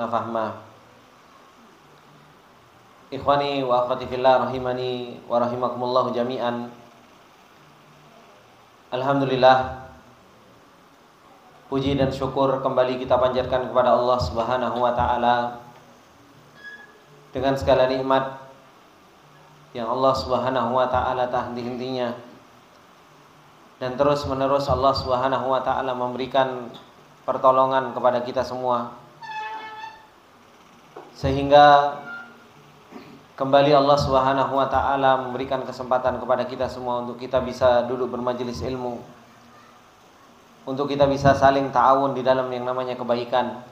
fahma. Ikhwani wa akhwati fillah rahimani wa rahimakumullah jami'an. Alhamdulillah, puji dan syukur kembali kita panjatkan kepada Allah Subhanahu wa taala dengan segala nikmat yang Allah Subhanahu wa taala tak henti-hentinya, dan terus menerus Allah Subhanahu wa taala memberikan pertolongan kepada kita semua, sehingga kembali Allah Subhanahu wa taala memberikan kesempatan kepada kita semua untuk kita bisa duduk bermajelis ilmu, untuk kita bisa saling ta'awun di dalam yang namanya kebaikan,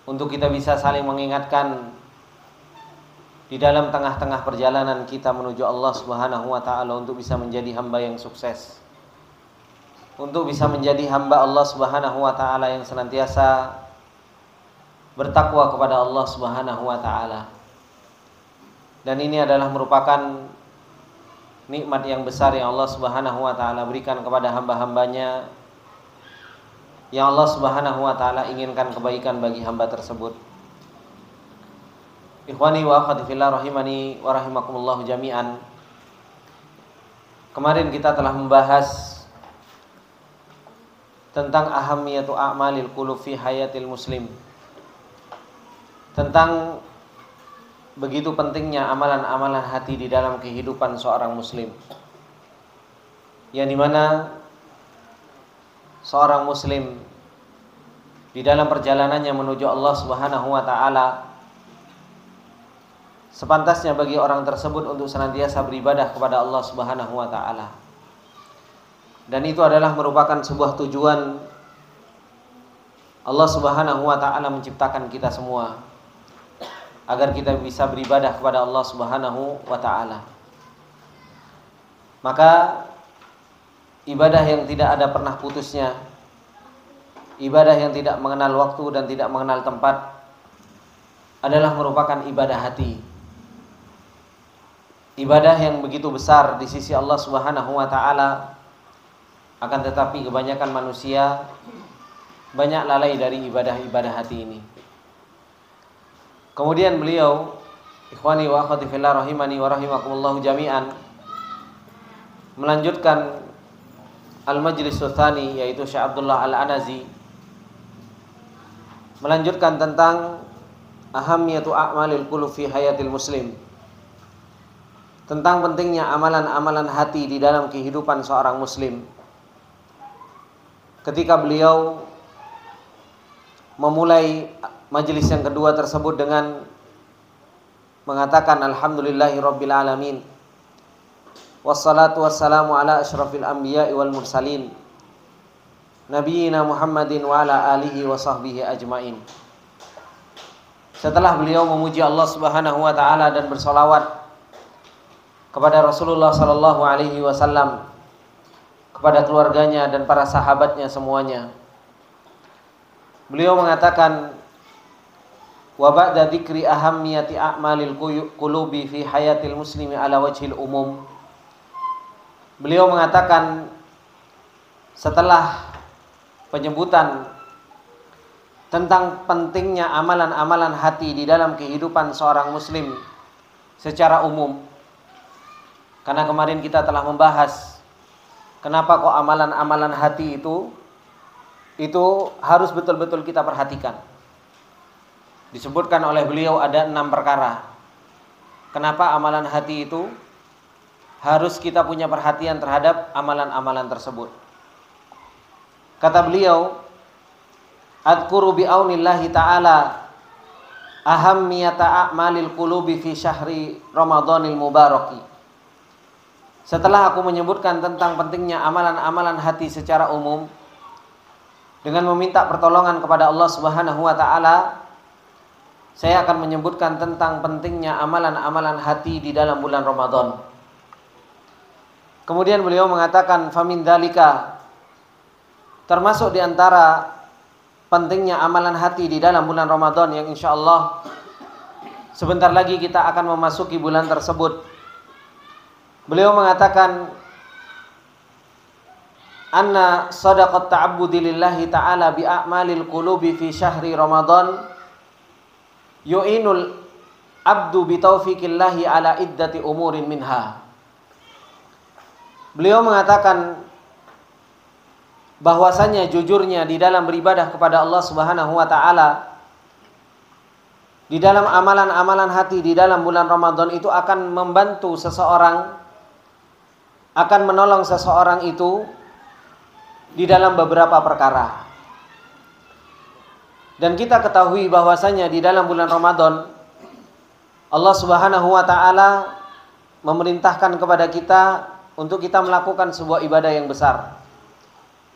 untuk kita bisa saling mengingatkan di dalam tengah-tengah perjalanan kita menuju Allah Subhanahu wa taala untuk bisa menjadi hamba yang sukses, untuk bisa menjadi hamba Allah Subhanahu wa taala yang senantiasa bertakwa kepada Allah Subhanahu wa taala. Dan ini adalah merupakan nikmat yang besar yang Allah Subhanahu wa taala berikan kepada hamba-hambanya, yang Allah Subhanahu wa taala inginkan kebaikan bagi hamba tersebut. Ikhwani wa akhwati fillah rahimani wa rahimakumullah jami'an. Kemarin kita telah membahas tentang ahamiyatu a'malil qulub fi hayatil muslim, tentang begitu pentingnya amalan-amalan hati di dalam kehidupan seorang muslim, yang dimana seorang muslim di dalam perjalanannya menuju Allah Subhanahu wa taala, sepantasnya bagi orang tersebut untuk senantiasa beribadah kepada Allah Subhanahu wa taala. Dan itu adalah merupakan sebuah tujuan Allah Subhanahu wa taala menciptakan kita semua, agar kita bisa beribadah kepada Allah Subhanahu wa taala. Maka ibadah yang tidak ada pernah putusnya, ibadah yang tidak mengenal waktu dan tidak mengenal tempat, adalah merupakan ibadah hati. Ibadah yang begitu besar di sisi Allah Subhanahu wa taala, akan tetapi kebanyakan manusia banyak lalai dari ibadah-ibadah hati ini. Kemudian beliau, ikhwani wa akhwati fillah rahimani wa rahimakumullah jami'an, melanjutkan al-majlis tsani, yaitu Syekh Abdullah Al-Anazi, melanjutkan tentang ahamiyatu a'malil qulub fi hayatil muslim, tentang pentingnya amalan-amalan hati di dalam kehidupan seorang muslim. Ketika beliau memulai majelis yang kedua tersebut dengan mengatakan alhamdulillahi rabbil alamin, wassalatu wassalamu ala asyrafil anbiya'i wal mursalin, nabiyina Muhammadin wa ala alihi wa sahbihi ajmain. Setelah beliau memuji Allah Subhanahu wa taala dan bersolawat kepada Rasulullah sallallahu alaihi wasallam, kepada keluarganya dan para sahabatnya semuanya, beliau mengatakan, wa ba'da dzikri ahammiyati a'malil qulubi fi hayatil muslimi ala wajhil umum. Beliau mengatakan, setelah penyebutan tentang pentingnya amalan-amalan hati di dalam kehidupan seorang muslim secara umum, karena kemarin kita telah membahas kenapa kok amalan-amalan hati itu harus betul-betul kita perhatikan. Disebutkan oleh beliau ada 6 perkara kenapa amalan hati itu harus kita punya perhatian terhadap amalan-amalan tersebut. Kata beliau, adkuru bi'aunillahi ta'ala ahammiyata a'malil qulubi fi syahri Ramadhanil mubaraki. Setelah aku menyebutkan tentang pentingnya amalan-amalan hati secara umum, dengan meminta pertolongan kepada Allah Subhanahu wa taala, saya akan menyebutkan tentang pentingnya amalan-amalan hati di dalam bulan Ramadan. Kemudian beliau mengatakan, famin dalika, termasuk di antara pentingnya amalan hati di dalam bulan Ramadan, yang insya Allah sebentar lagi kita akan memasuki bulan tersebut. Beliau mengatakan, anna shadaqat ta'abbudi lillahi ta'ala bi a'malil qulubi fi syahri Ramadan yu'inul abdu bi taufiqillahi ala iddati umurin minha. Beliau mengatakan bahwasanya jujurnya di dalam beribadah kepada Allah Subhanahu wa taala, di dalam amalan-amalan hati di dalam bulan Ramadan itu akan membantu seseorang, akan menolong seseorang itu di dalam beberapa perkara. Dan kita ketahui bahwasanya di dalam bulan Ramadan Allah Subhanahu wa taala memerintahkan kepada kita untuk kita melakukan sebuah ibadah yang besar,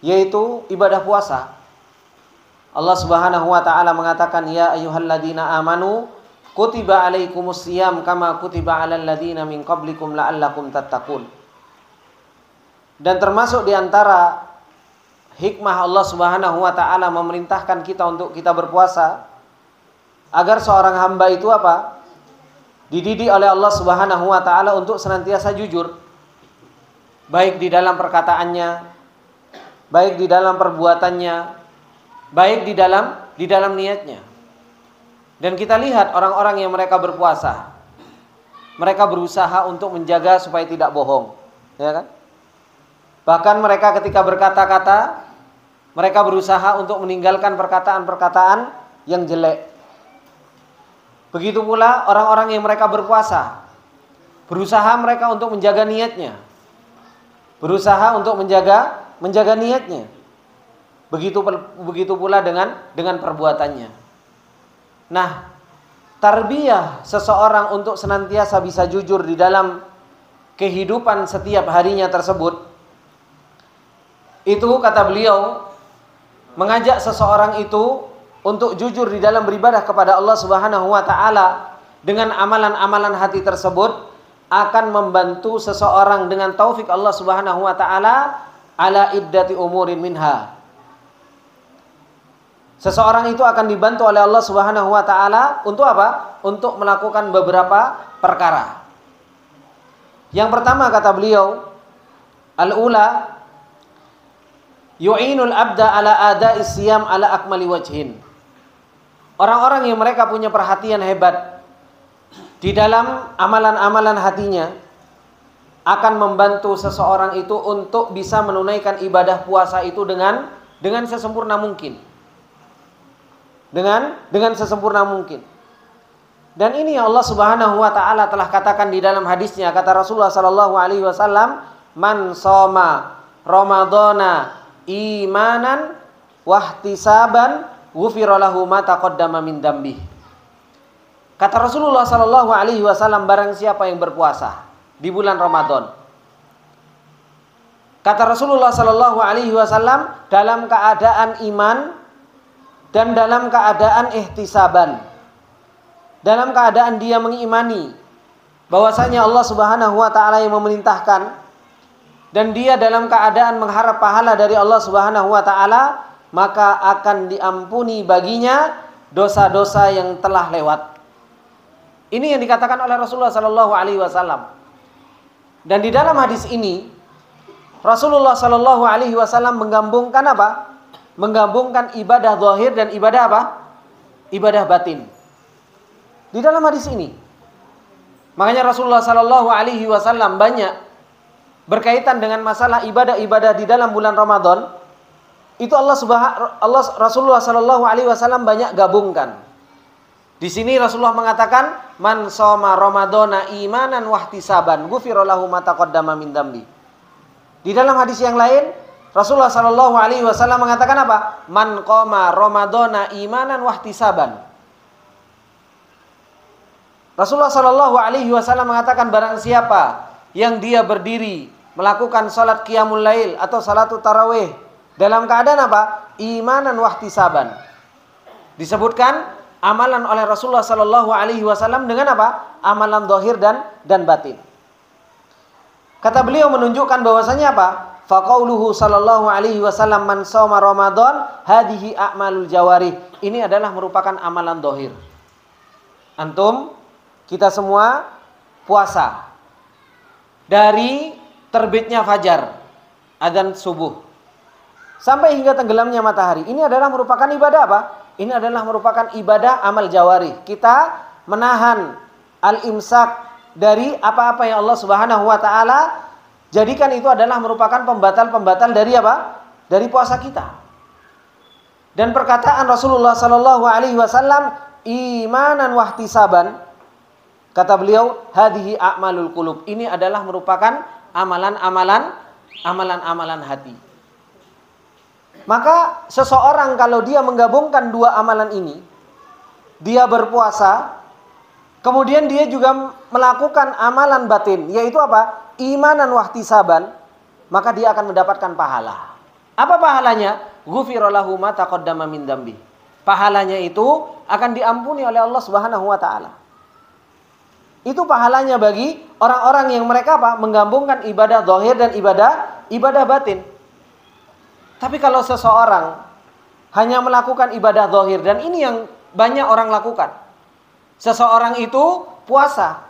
yaitu ibadah puasa. Allah Subhanahu wa taala mengatakan, ya ayyuhalladzina amanu kutiba alaikumusiyam kama kutiba alal ladzina min qablikum la'allakum tattaqun. Dan termasuk di antara hikmah Allah Subhanahu wa taala memerintahkan kita untuk kita berpuasa agar seorang hamba itu apa? Dididik oleh Allah Subhanahu wa taala untuk senantiasa jujur, baik di dalam perkataannya, baik di dalam perbuatannya, baik di dalam niatnya. Dan kita lihat orang-orang yang mereka berpuasa, mereka berusaha untuk menjaga supaya tidak bohong, ya kan? Bahkan mereka ketika berkata-kata, mereka berusaha untuk meninggalkan perkataan-perkataan yang jelek. Begitu pula orang-orang yang mereka berpuasa, berusaha mereka untuk menjaga niatnya, berusaha untuk menjaga niatnya. Begitu pula dengan perbuatannya. Nah, tarbiyah seseorang untuk senantiasa bisa jujur di dalam kehidupan setiap harinya tersebut, itu kata beliau mengajak seseorang itu untuk jujur di dalam beribadah kepada Allah Subhanahu wa taala dengan amalan-amalan hati tersebut akan membantu seseorang dengan taufik Allah Subhanahu wa taala ala iddati umurin minha. Seseorang itu akan dibantu oleh Allah Subhanahu wa taala untuk apa? Untuk melakukan beberapa perkara. Yang pertama kata beliau, al-ula yu'inul abda ala ada'is siyam ala akmali wajhin. Orang-orang yang mereka punya perhatian hebat di dalam amalan-amalan hatinya akan membantu seseorang itu untuk bisa menunaikan ibadah puasa itu dengan sesempurna mungkin. Dengan sesempurna mungkin. Dan ini Allah Subhanahu wa taala telah katakan di dalam hadisnya, kata Rasulullah sallallahu alaihi wasallam, man shoma ramadhana imanan wahtisaban ghufira lahu ma taqaddama min dzambi. Kata Rasulullah sallallahu alaihi wasallam, barang siapa yang berpuasa di bulan Ramadan, kata Rasulullah sallallahu alaihi wasallam, dalam keadaan iman dan dalam keadaan ihtisaban, dalam keadaan dia mengimani bahwasanya Allah Subhanahu wa taala yang memerintahkan, dan dia dalam keadaan mengharap pahala dari Allah Subhanahu wa taala, maka akan diampuni baginya dosa-dosa yang telah lewat. Ini yang dikatakan oleh Rasulullah sallallahu alaihi wasallam. Dan di dalam hadis ini Rasulullah sallallahu alaihi wasallam menggabungkan apa? Menggabungkan ibadah zahir dan ibadah apa? Ibadah batin. Di dalam hadis ini. Makanya Rasulullah sallallahu alaihi wasallam banyak berkaitan dengan masalah ibadah-ibadah di dalam bulan Ramadan, itu Rasulullah sallallahu alaihi wasallam banyak gabungkan. Di sini Rasulullah mengatakan, man shoma ramadhana imanan wahtisaban ghufira lahu ma taqaddama min dzambi. Di dalam hadis yang lain Rasulullah sallallahu alaihi wasallam mengatakan apa? Man qoma ramadhana imanan wahtisaban. Rasulullah sallallahu alaihi wasallam mengatakan, barang siapa yang dia berdiri melakukan salat qiyamul lail atau salatu tarawih dalam keadaan apa? Imanan wahtisaban. Disebutkan amalan oleh Rasulullah sallallahu alaihi wasallam dengan apa? Amalan zahir dan batin. Kata beliau menunjukkan bahwasanya apa? Faqauluhu sallallahu alaihi wasallam, man shoma ramadan hadhihi a'malul jawarih. Ini adalah merupakan amalan zahir. Antum, kita semua puasa dari terbitnya fajar, adzan subuh, sampai hingga tenggelamnya matahari. Ini adalah merupakan ibadah apa? Ini adalah merupakan ibadah amal jawari. Kita menahan al-imsak dari apa-apa yang Allah Subhanahu wa taala jadikan itu adalah merupakan pembatal-pembatal dari apa? Dari puasa kita. Dan perkataan Rasulullah sallallahu alaihi wasallam, imanan wahtisaban, kata beliau, hadhihi a'malul qulub. Ini adalah merupakan amalan-amalan hati. Maka seseorang kalau dia menggabungkan dua amalan ini, dia berpuasa, kemudian dia juga melakukan amalan batin, yaitu apa? Imanan wahtisaban, maka dia akan mendapatkan pahala. Apa pahalanya? Ghufira lahu ma taqaddama min dzambi. Pahalanya itu akan diampuni oleh Allah Subhanahu wa taala. Itu pahalanya bagi orang-orang yang mereka apa? Menggabungkan ibadah zahir dan ibadah batin. Tapi kalau seseorang hanya melakukan ibadah zahir, dan ini yang banyak orang lakukan. Seseorang itu puasa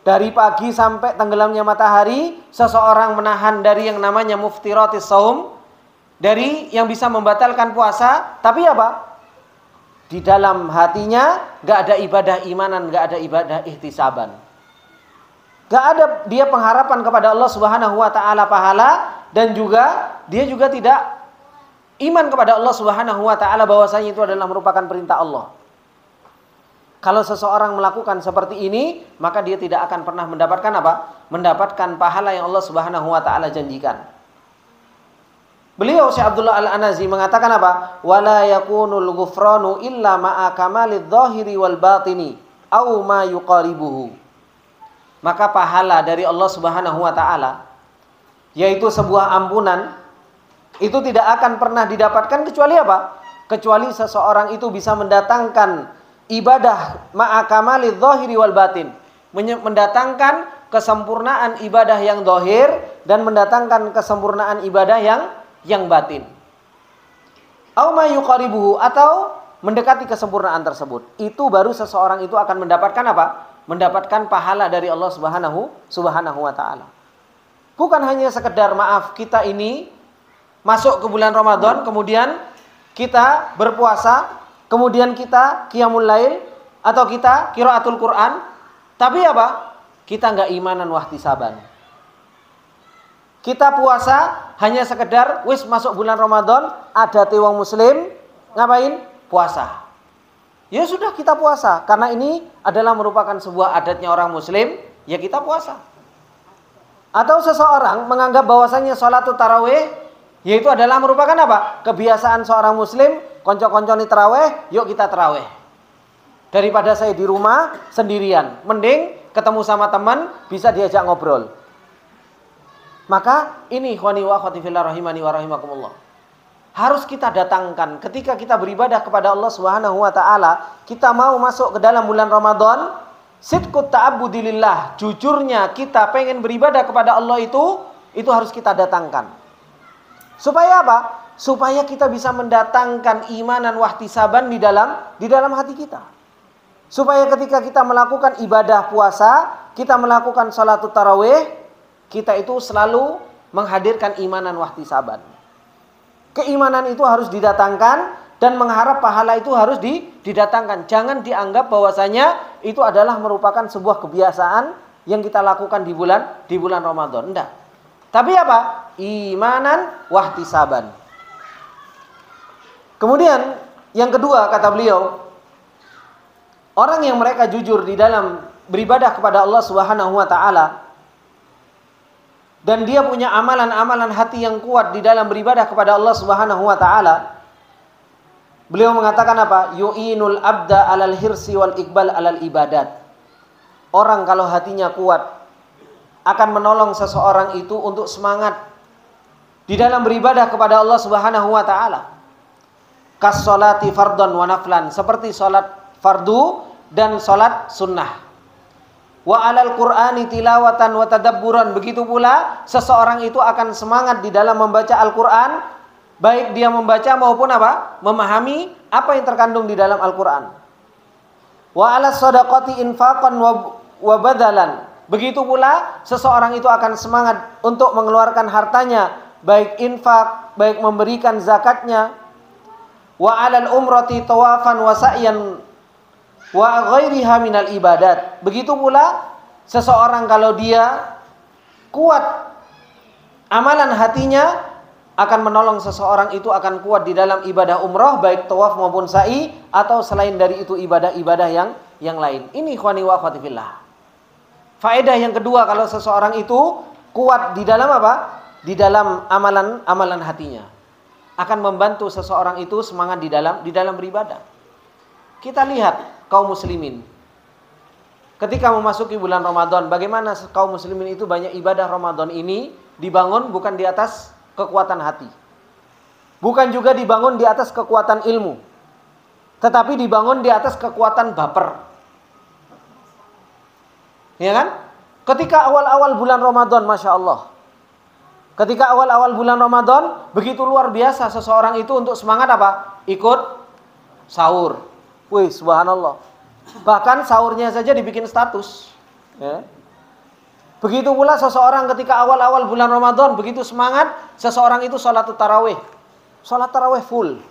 dari pagi sampai tenggelamnya matahari, seseorang menahan dari yang namanya muftiratis shaum, dari yang bisa membatalkan puasa, tapi apa? Di dalam hatinya gak ada ibadah imanan, gak ada ibadah ihtisaban. Gak ada dia pengharapan kepada Allah Subhanahu wa taala pahala, dan juga dia juga tidak iman kepada Allah Subhanahu wa taala bahwasanya itu adalah merupakan perintah Allah. Kalau seseorang melakukan seperti ini, maka dia tidak akan pernah mendapatkan apa? Mendapatkan pahala yang Allah Subhanahu wa taala janjikan. Beliau Syekh Abdullah Al-Anazi mengatakan apa? Wala yakunul ghufranu illa ma'a kamalidz zahiri wal batini au ma yuqaribuhu. Maka pahala dari Allah Subhanahu wa taala, yaitu sebuah ampunan, itu tidak akan pernah didapatkan kecuali apa? Kecuali seseorang itu bisa mendatangkan ibadah ma'a kamalidz zahiri wal batin, mendatangkan kesempurnaan ibadah yang zahir dan mendatangkan kesempurnaan ibadah yang batin. Au ma yuqaribuhu, atau mendekati kesempurnaan tersebut. Itu baru seseorang itu akan mendapatkan apa? Mendapatkan pahala dari Allah Subhanahu wa taala. Bukan hanya sekedar maaf kita ini masuk ke bulan Ramadan, kemudian kita berpuasa, kemudian kita qiyamul lail atau kita qiraatul Quran, tapi apa? Kita enggak imanan wahtisaban. Kita puasa hanya sekedar wis masuk bulan Ramadan, ada wong muslim, ngapain? Puasa. Ya sudah, kita puasa karena ini adalah merupakan sebuah adatnya orang muslim, ya kita puasa. Atau seseorang menganggap bahwasanya sholatul tarawih yaitu adalah merupakan apa? Kebiasaan seorang muslim, konco-konconi tarawih, yuk kita tarawih. Daripada saya di rumah sendirian, mending ketemu sama teman, bisa diajak ngobrol. Maka ini ikhwani wa akhwati fillah rahimani wa rahimakumullah, harus kita datangkan ketika kita beribadah kepada Allah Subhanahu wa taala. Kita mau masuk ke dalam bulan Ramadan, sidqut ta'abbudillah, jujurnya kita pengen beribadah kepada Allah, itu harus kita datangkan. Supaya apa? Supaya kita bisa mendatangkan imanan wahtisaban di dalam hati kita. Supaya ketika kita melakukan ibadah puasa, kita melakukan sholatul tarawih, kita itu selalu menghadirkan imanan wahtisaban. Keimanan itu harus didatangkan dan mengharap pahala itu harus didatangkan. Jangan dianggap bahwasanya itu adalah merupakan sebuah kebiasaan yang kita lakukan di bulan Ramadan. Enggak. Tapi apa? Imanan wahtisaban. Kemudian yang kedua kata beliau, orang yang mereka jujur di dalam beribadah kepada Allah Subhanahu wa taala, dan dia punya amalan-amalan hati yang kuat di dalam beribadah kepada Allah Subhanahu wa taala. Beliau mengatakan apa? Yu'inul abda alal hirsi wal iqbal alal ibadat. Orang kalau hatinya kuat akan menolong seseorang itu untuk semangat di dalam beribadah kepada Allah Subhanahu wa taala. Kas sholati fardhan wa naflan, seperti salat fardu dan salat sunnah. Wa alal Qur'ani tilawatan wa tadabburan, begitu pula seseorang itu akan semangat di dalam membaca Al-Qur'an, baik dia membaca maupun apa? Memahami apa yang terkandung di dalam Al-Qur'an. Wa alas shadaqati infaqan wa badalan, begitu pula seseorang itu akan semangat untuk mengeluarkan hartanya baik infak, baik memberikan zakatnya, wa 'alal umrati tawafan wa sa'yan wa ghairiha minal ibadat. Begitu pula seseorang kalau dia kuat amalan hatinya, akan menolong seseorang itu akan kuat di dalam ibadah umrah, baik tawaf maupun sa'i, atau selain dari itu ibadah-ibadah yang lain. Ini ikhwani wa akhwati fillah. Faedah yang kedua, kalau seseorang itu kuat di dalam apa? Di dalam amalan hatinya, akan membantu seseorang itu semangat di dalam beribadah. Kita lihat kaum muslimin ketika memasuki bulan Ramadan, bagaimana kaum muslimin itu banyak ibadah Ramadan ini dibangun bukan di atas kekuatan hati, bukan juga dibangun di atas kekuatan ilmu, tetapi dibangun di atas kekuatan baper. Ya kan? Ketika awal-awal bulan Ramadan, Masya Allah, ketika awal-awal bulan Ramadan, begitu luar biasa seseorang itu untuk semangat apa? Ikut sahur. Wih, subhanallah. Bahkan sahurnya saja dibikin status. Ya. Begitu pula seseorang ketika awal-awal bulan Ramadan, begitu semangat, seseorang itu sholat tarawih. Sholat tarawih full.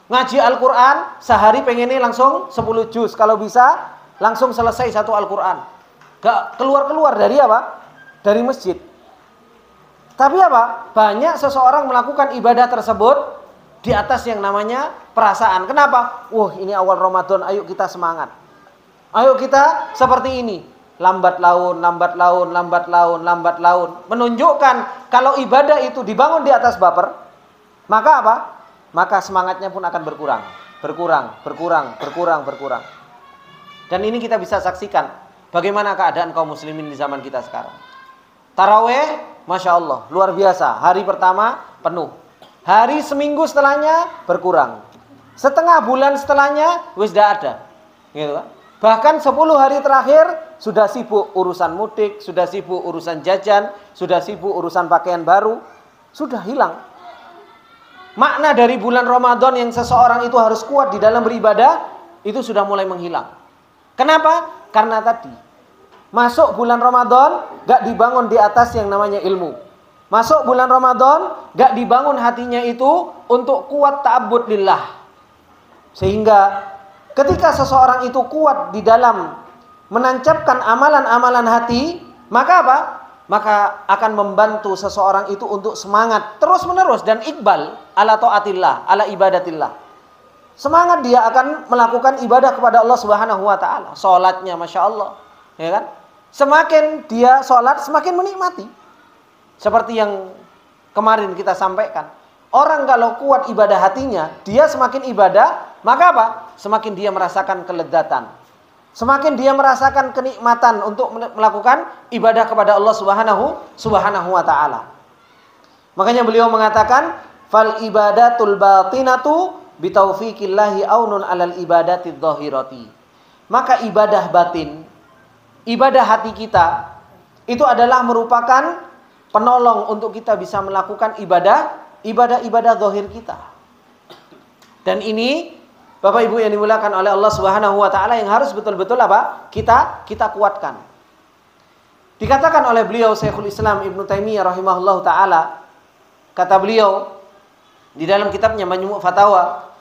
Ngaji Al-Quran, sehari pengennya langsung 10 juz. Kalau bisa, langsung selesai satu Al-Quran. Gak keluar-keluar dari apa? Dari masjid. Tapi apa? Banyak seseorang melakukan ibadah tersebut di atas yang namanya perasaan. Kenapa? Ini awal Ramadan, ayo kita semangat. Ayo kita seperti ini. Lambat laun, lambat laun, lambat laun, lambat laun. Menunjukkan kalau ibadah itu dibangun di atas baper, maka apa? Maka semangatnya pun akan berkurang. Berkurang. Dan ini kita bisa saksikan bagaimana keadaan kaum muslimin di zaman kita sekarang. Taraweh, Masya Allah, luar biasa. Hari pertama penuh. Hari seminggu setelahnya berkurang. Setengah bulan setelahnya wis tidak ada. Gitu kan? Bahkan 10 hari terakhir sudah sibuk urusan mudik, sudah sibuk urusan jajan, sudah sibuk urusan pakaian baru, sudah hilang. Makna dari bulan Ramadan yang seseorang itu harus kuat di dalam beribadah, itu sudah mulai menghilang. Kenapa? Karena tadi masuk bulan Ramadan gak dibangun di atas yang namanya ilmu. Masuk bulan Ramadan gak dibangun hatinya itu untuk kuat ta'abbud lillah. Sehingga ketika seseorang itu kuat di dalam menancapkan amalan-amalan hati, maka apa? Maka akan membantu seseorang itu untuk semangat terus-menerus dan iqbal ala taatillah, ala ibadatillah. Semangat dia akan melakukan ibadah kepada Allah Subhanahu wa taala. Salatnya Masya Allah, ya kan? Semakin dia salat, semakin menikmati. Seperti yang kemarin kita sampaikan. Orang kalau kuat ibadah hatinya, dia semakin ibadah, maka apa? Semakin dia merasakan kelezatan. Semakin dia merasakan kenikmatan untuk melakukan ibadah kepada Allah Subhanahu wa taala. Makanya beliau mengatakan, "Fal ibadatul batinatu bitaufiqillahi aunun 'alal ibadati dhahirati." Maka ibadah batin, ibadah hati kita itu adalah merupakan penolong untuk kita bisa melakukan ibadah zahir kita. Dan ini Bapak Ibu yang dimuliakan oleh Allah Subhanahu wa taala yang harus betul-betul apa? Kita kuatkan. Dikatakan oleh beliau Syekhul Islam Ibnu Taimiyah rahimahullahu taala, kata beliau di dalam kitabnya Majmu' Fatawa,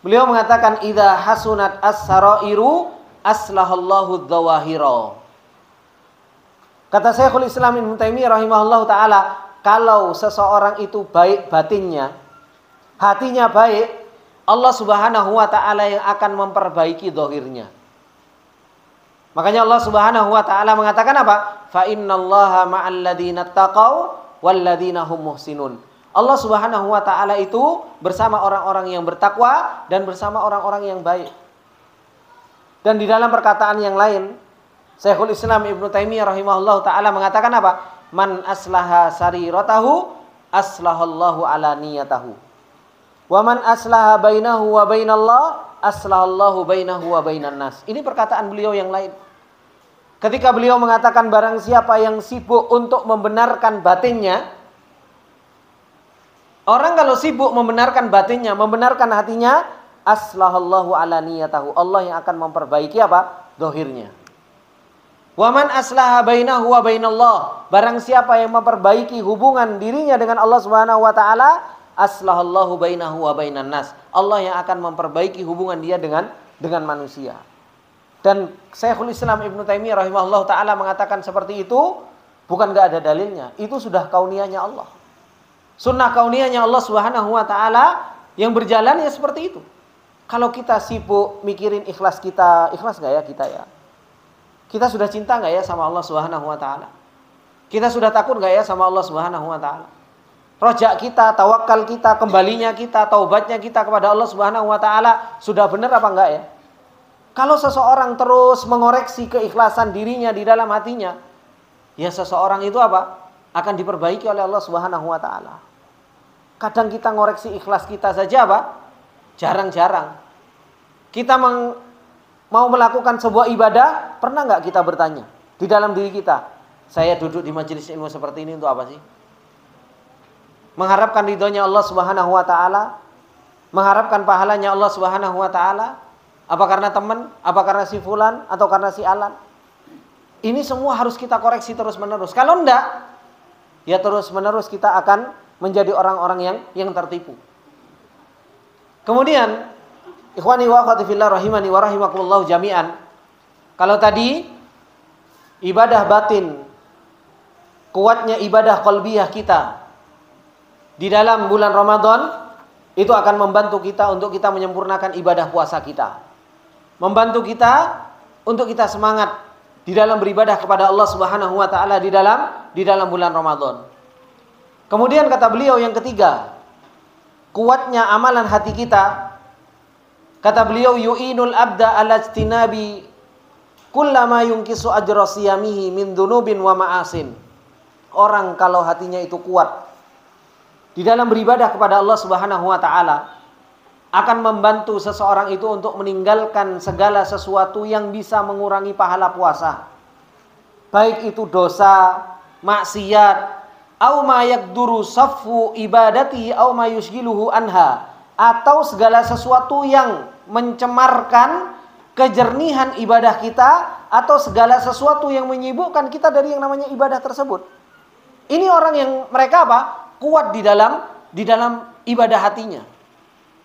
beliau mengatakan idza hasunat as-sarairu aslahallahu dzawahira. Kata Syekhul Islam Ibnu Taimiyah rahimahullahu taala, kalau seseorang itu baik batinnya, hatinya baik, Allah Subhanahu wa taala yang akan memperbaiki zahirnya. Makanya Allah Subhanahu wa taala mengatakan apa? Fa innallaha ma'al ladzina taqau wal ladzina hum muhsinun. Allah Subhanahu wa taala itu bersama orang-orang yang bertakwa dan bersama orang-orang yang baik. Dan di dalam perkataan yang lain, Syekhul Islam Ibnu Taimiyah rahimahullahu taala mengatakan apa? Man aslaha sariratahu aslahallahu ala niyatahu. Wa man aslaha bainahu wa bainallah aslahallahu bainahu wa bainan nas. Ini perkataan beliau yang lain. Ketika beliau mengatakan barang siapa yang sibuk untuk membenarkan batinnya, orang kalau sibuk membenarkan batinnya, membenarkan hatinya, aslahallahu ala niyatahu. Allah yang akan memperbaiki apa? Zahirnya. Wa man aslaha bainahu wa bainallah. Barang siapa yang memperbaiki hubungan dirinya dengan Allah Subhanahu wa taala, aslahallahu bainahu wa bainan nas. Allah yang akan memperbaiki hubungan dia dengan manusia. Dan Syekhul Islam Ibnu Taimiyah rahimahullah taala mengatakan seperti itu bukan enggak ada dalilnya. Itu sudah kauniyahnya Allah. Sunnah kauniyahnya Allah Subhanahu wa taala yang berjalan ya seperti itu. Kalau kita sibuk mikirin ikhlas kita, ikhlas enggak ya kita ya? Kita sudah cinta enggak ya sama Allah Subhanahu wa taala? Kita sudah takut enggak ya sama Allah Subhanahu wa taala? Rojak kita, tawakal kita, kembalinya kita, taubatnya kita kepada Allah Subhanahu wa taala sudah benar apa enggak ya? Kalau seseorang terus mengoreksi keikhlasan dirinya di dalam hatinya, ya seseorang itu apa? Akan diperbaiki oleh Allah Subhanahu wa taala. Kadang kita ngoreksi ikhlas kita saja apa? Jarang-jarang. Kita mau melakukan sebuah ibadah, pernah nggak kita bertanya di dalam diri kita, saya duduk di majelis ilmu seperti ini untuk apa sih? Mengharapkan ridhonya Allah Subhanahu wa taala, mengharapkan pahalanya Allah Subhanahu wa taala, apa karena teman, apa karena si fulan atau karena si alan? Ini semua harus kita koreksi terus-menerus. Kalau enggak, ya terus-menerus kita akan menjadi orang-orang yang tertipu. Kemudian, ikhwani wa akhwati fillah rahimani wa rahimakumullah jami'an. Kalau tadi ibadah batin, kuatnya ibadah qalbiyah kita di dalam bulan Ramadan itu akan membantu kita untuk kita menyempurnakan ibadah puasa kita. Membantu kita untuk kita semangat di dalam beribadah kepada Allah Subhanahu wa taala di dalam bulan Ramadan. Kemudian kata beliau yang ketiga, kuatnya amalan hati kita. Kata beliau, yu'inul abda ala ijtinabi kullama yunkisu ajra siyamihi min dzunubin wa ma'asin. Orang kalau hatinya itu kuat di dalam beribadah kepada Allah Subhanahu wa taala akan membantu seseorang itu untuk meninggalkan segala sesuatu yang bisa mengurangi pahala puasa. Baik itu dosa, maksiat, au ma yaqduru saffu ibadati au ma yushghiluhu anha, atau segala sesuatu yang mencemarkan kejernihan ibadah kita atau segala sesuatu yang menyibukkan kita dari yang namanya ibadah tersebut. Ini orang yang mereka apa? Kuat di dalam ibadah hatinya.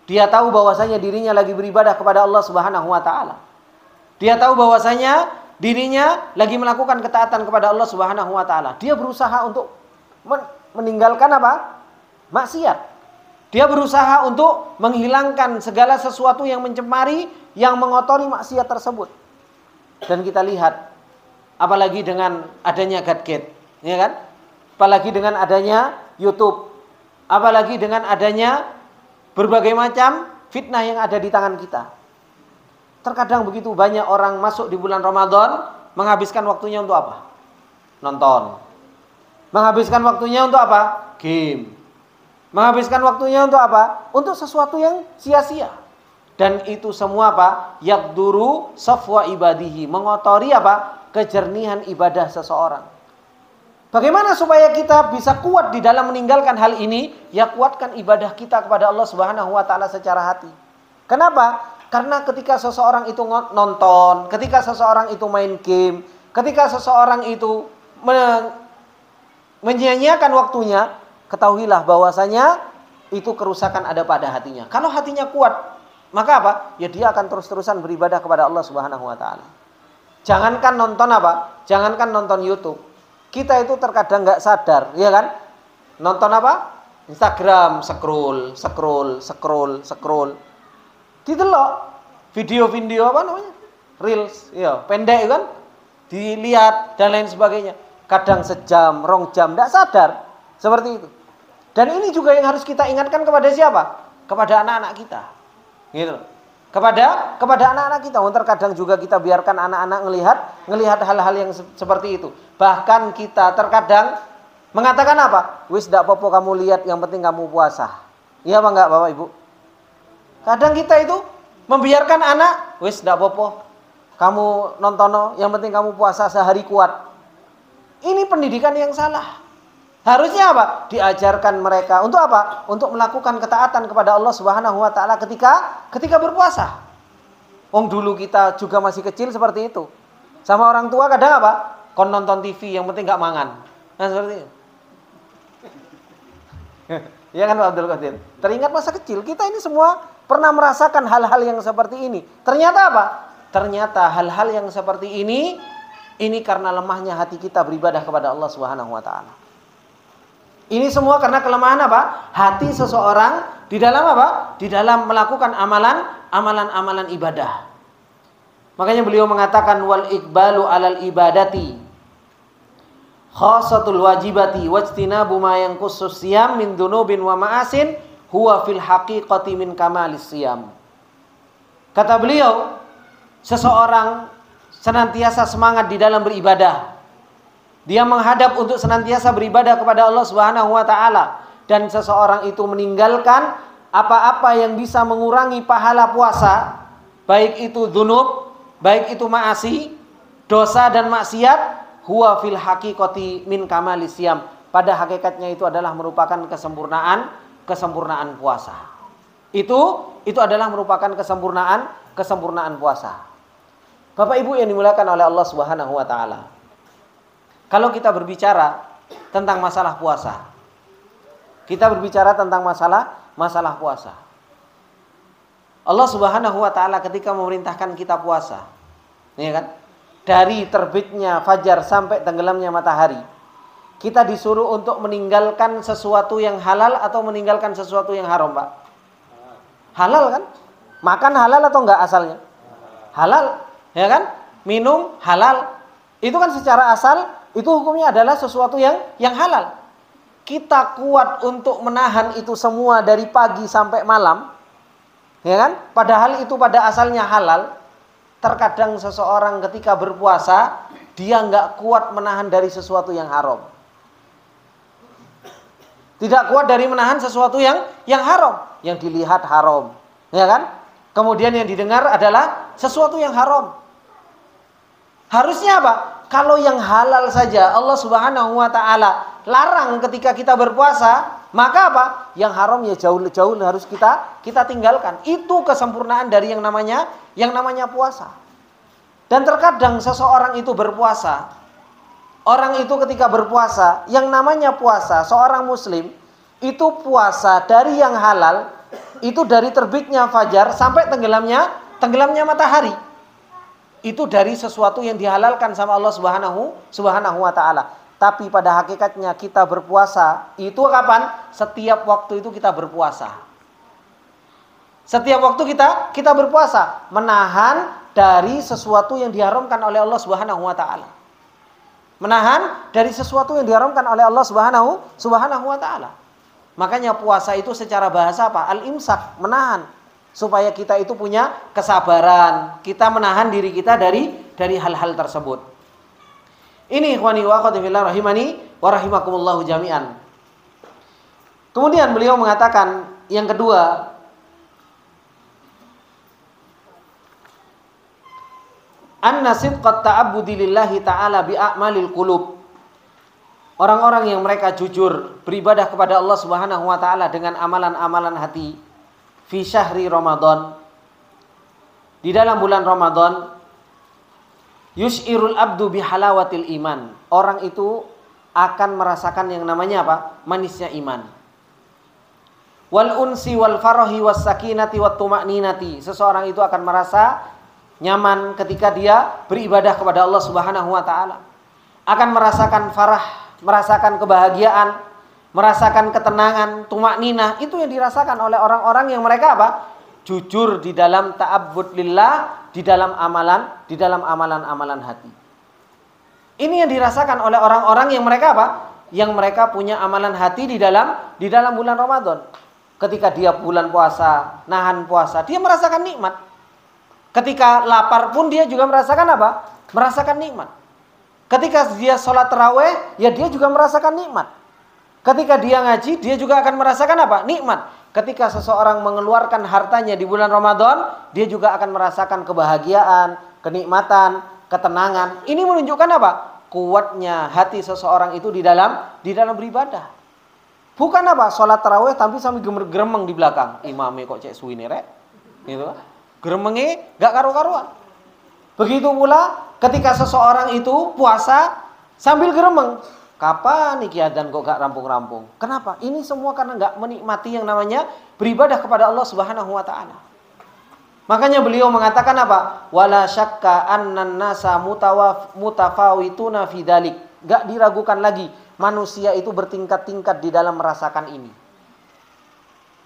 Dia tahu bahwasanya dirinya lagi beribadah kepada Allah Subhanahu wa taala. Dia tahu bahwasanya dirinya lagi melakukan ketaatan kepada Allah Subhanahu wa taala. Dia berusaha untuk meninggalkan apa? Maksiat. Dia berusaha untuk menghilangkan segala sesuatu yang mencemari, yang mengotori maksiat tersebut. Dan kita lihat, apalagi dengan adanya gadget, ya kan? Apalagi dengan adanya YouTube, apalagi dengan adanya berbagai macam fitnah yang ada di tangan kita. Terkadang begitu banyak orang masuk di bulan Ramadan, menghabiskan waktunya untuk apa? Nonton. Menghabiskan waktunya untuk apa? Game. Menghabiskan waktunya untuk apa? Untuk sesuatu yang sia-sia. Dan itu semua apa? Yaqduru safwa ibadihi. Mengotori apa? Kejernihan ibadah seseorang. Bagaimana supaya kita bisa kuat di dalam meninggalkan hal ini? Ya kuatkan ibadah kita kepada Allah Subhanahu wa taala secara hati. Kenapa? Karena ketika seseorang itu nonton, ketika seseorang itu main game, ketika seseorang itu menyia-nyiakan waktunya, ketahuilah bahwasanya itu kerusakan ada pada hatinya. Kalau hatinya kuat, maka apa? Ya dia akan terus-terusan beribadah kepada Allah Subhanahu wa taala. Jangankan nonton apa? Jangankan nonton YouTube. Kita itu terkadang nggak sadar, ya kan? Nonton apa? Instagram, scroll. Didelok video-video apa namanya? Reels, ya, pendek kan? Dilihat dan lain sebagainya. Kadang sejam, 2 jam, nggak sadar. Seperti itu. Dan ini juga yang harus kita ingatkan kepada siapa? Kepada anak-anak kita. Gitu. Kepada anak-anak kita. Terkadang juga kita biarkan anak-anak ngelihat hal-hal yang seperti itu. Bahkan kita terkadang mengatakan apa? Wis ndak apa-apa kamu lihat, yang penting kamu puasa. Iya apa enggak Bapak Ibu? Kadang kita itu membiarkan anak, wis ndak apa-apa kamu nontono, yang penting kamu puasa sehari kuat. Ini pendidikan yang salah. Harusnya apa? Diajarkan mereka untuk apa? Untuk melakukan ketaatan kepada Allah Subhanahu wa taala ketika berpuasa. Dulu kita juga masih kecil seperti itu. Sama orang tua kadang apa? Kon nonton TV, yang penting gak mangan. Nah seperti itu. Ya kan Pak Abdul Qadir? Teringat masa kecil, kita ini semua pernah merasakan hal-hal yang seperti ini. Ternyata apa? Ternyata hal-hal yang seperti ini karena lemahnya hati kita beribadah kepada Allah Subhanahu wa taala. Ini semua karena kelemahan apa? Hati seseorang di dalam apa? Di dalam melakukan amalan ibadah. Makanya beliau mengatakan wal iqbalu alal ibadati khasatul wajibati wajtinabu ma yanqusus siyam min dzunubin wa ma'asin huwa fil haqiqati min kamalis siyam. Kata beliau, seseorang senantiasa semangat di dalam beribadah. Dia menghadap untuk senantiasa beribadah kepada Allah Subhanahu wa taala, dan seseorang itu meninggalkan apa-apa yang bisa mengurangi pahala puasa, baik itu dzunub, baik itu ma'asi, dosa dan maksiat, huwa fil haqiqati min kamalis siyam. Pada hakikatnya itu adalah merupakan kesempurnaan puasa. Itu adalah merupakan kesempurnaan puasa. Bapak Ibu yang dimuliakan oleh Allah Subhanahu wa taala. Kalau kita berbicara tentang masalah puasa, kita berbicara tentang masalah puasa. Allah Subhanahu wa taala ketika memerintahkan kita puasa, ya kan? Dari terbitnya fajar sampai tenggelamnya matahari, kita disuruh untuk meninggalkan sesuatu yang halal atau meninggalkan sesuatu yang haram, Pak? Halal kan? Makan halal atau enggak asalnya? Halal, ya kan? Minum halal. Itu kan secara asal itu hukumnya adalah sesuatu yang halal. Kita kuat untuk menahan itu semua dari pagi sampai malam, ya kan? Padahal itu pada asalnya halal. Terkadang seseorang ketika berpuasa dia nggak kuat menahan dari sesuatu yang haram. Tidak kuat dari menahan sesuatu yang haram, yang dilihat haram, ya kan? Kemudian yang didengar adalah sesuatu yang haram. Harusnya apa? Kalau yang halal saja Allah Subhanahu wa taala larang ketika kita berpuasa, maka apa? Yang haram ya jauh-jauh harus kita tinggalkan. Itu kesempurnaan dari yang namanya puasa. Dan terkadang seseorang itu berpuasa, orang itu ketika berpuasa, yang namanya puasa, seorang muslim itu puasa dari yang halal, itu dari terbitnya fajar sampai tenggelamnya matahari. Itu dari sesuatu yang dihalalkan sama Allah Subhanahu wa taala. Tapi pada hakikatnya kita berpuasa itu kapan? Setiap waktu itu kita berpuasa. Setiap waktu kita berpuasa, menahan dari sesuatu yang diharamkan oleh Allah Subhanahu wa taala. Menahan dari sesuatu yang diharamkan oleh Allah Subhanahu wa taala. Makanya puasa itu secara bahasa apa? Al-imsak, menahan. Supaya kita itu punya kesabaran, kita menahan diri kita dari hal-hal tersebut. Ini ikhwani wa akhwati fillah rahimani wa rahimakumullah jami'an. Kemudian beliau mengatakan yang kedua, anna sidqat ta'abbudi lillahi ta'ala bi a'malil qulub. Orang-orang yang mereka jujur beribadah kepada Allah Subhanahu wa taala dengan amalan-amalan hati fi syahri Ramadan, di dalam bulan Ramadan, yushirul abdu bihalawatil iman. Orang itu akan merasakan yang namanya apa? Manisnya iman. Wal unsi wal farahi was sakinati wat tuma'ninati. Seseorang itu akan merasa nyaman ketika dia beribadah kepada Allah Subhanahu wa taala. Akan merasakan farah, merasakan kebahagiaan, merasakan ketenangan, tumakninah. Itu yang dirasakan oleh orang-orang yang mereka apa? Jujur di dalam ta'abbud lillah, di dalam amalan-amalan hati. Ini yang dirasakan oleh orang-orang yang mereka apa? Yang mereka punya amalan hati di dalam bulan Ramadan. Ketika dia bulan puasa, nahan puasa, dia merasakan nikmat. Ketika lapar pun dia juga merasakan apa? Merasakan nikmat. Ketika dia sholat tarawih, ya dia juga merasakan nikmat. Ketika dia ngaji, dia juga akan merasakan apa? Nikmat. Ketika seseorang mengeluarkan hartanya di bulan Ramadan, dia juga akan merasakan kebahagiaan, kenikmatan, ketenangan. Ini menunjukkan apa? Kuatnya hati seseorang itu di dalam beribadah. Bukan apa? Sholat tarawih tapi sambil geremeng di belakang. Imamnya kok cek suwi nih rek. Gitu. Geremengnya gak karu-karuan. Begitu pula ketika seseorang itu puasa sambil geremeng. Kapan niki adzan kok gak rampung-rampung? Kenapa? Ini semua karena gak menikmati yang namanya beribadah kepada Allah Subhanahu wa taala. Makanya beliau mengatakan apa? Wala syakka annan nasa mutafawituna fi dzalik. Gak diragukan lagi, manusia itu bertingkat-tingkat di dalam merasakan ini.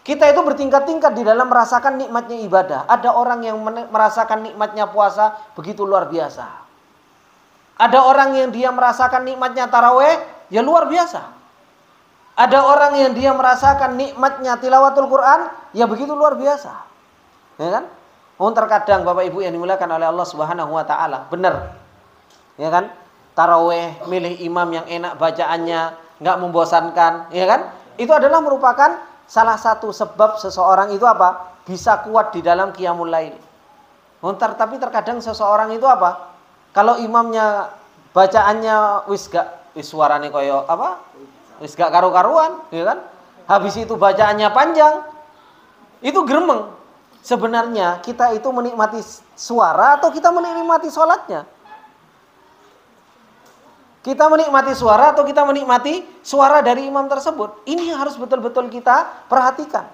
Kita itu bertingkat-tingkat di dalam merasakan nikmatnya ibadah. Ada orang yang merasakan nikmatnya puasa begitu luar biasa. Ada orang yang dia merasakan nikmatnya taraweh, ya luar biasa. Ada orang yang dia merasakan nikmatnya tilawatul Quran, ya begitu luar biasa. Ya kan? Terkadang Bapak Ibu yang dimuliakan oleh Allah Subhanahu wa taala, benar. Ya kan? Taraweh, milih imam yang enak bacaannya, nggak membosankan, ya kan? Itu adalah merupakan salah satu sebab seseorang itu apa? Bisa kuat di dalam qiyamul lail. Tapi terkadang seseorang itu apa? Kalau imamnya bacaannya wis suarane koyo apa? Wis gak karu-karuan, ya kan? Habis itu bacaannya panjang. Itu gremeng. Sebenarnya kita itu menikmati suara atau kita menikmati sholatnya? Kita menikmati suara atau kita menikmati suara dari imam tersebut? Ini yang harus betul-betul kita perhatikan.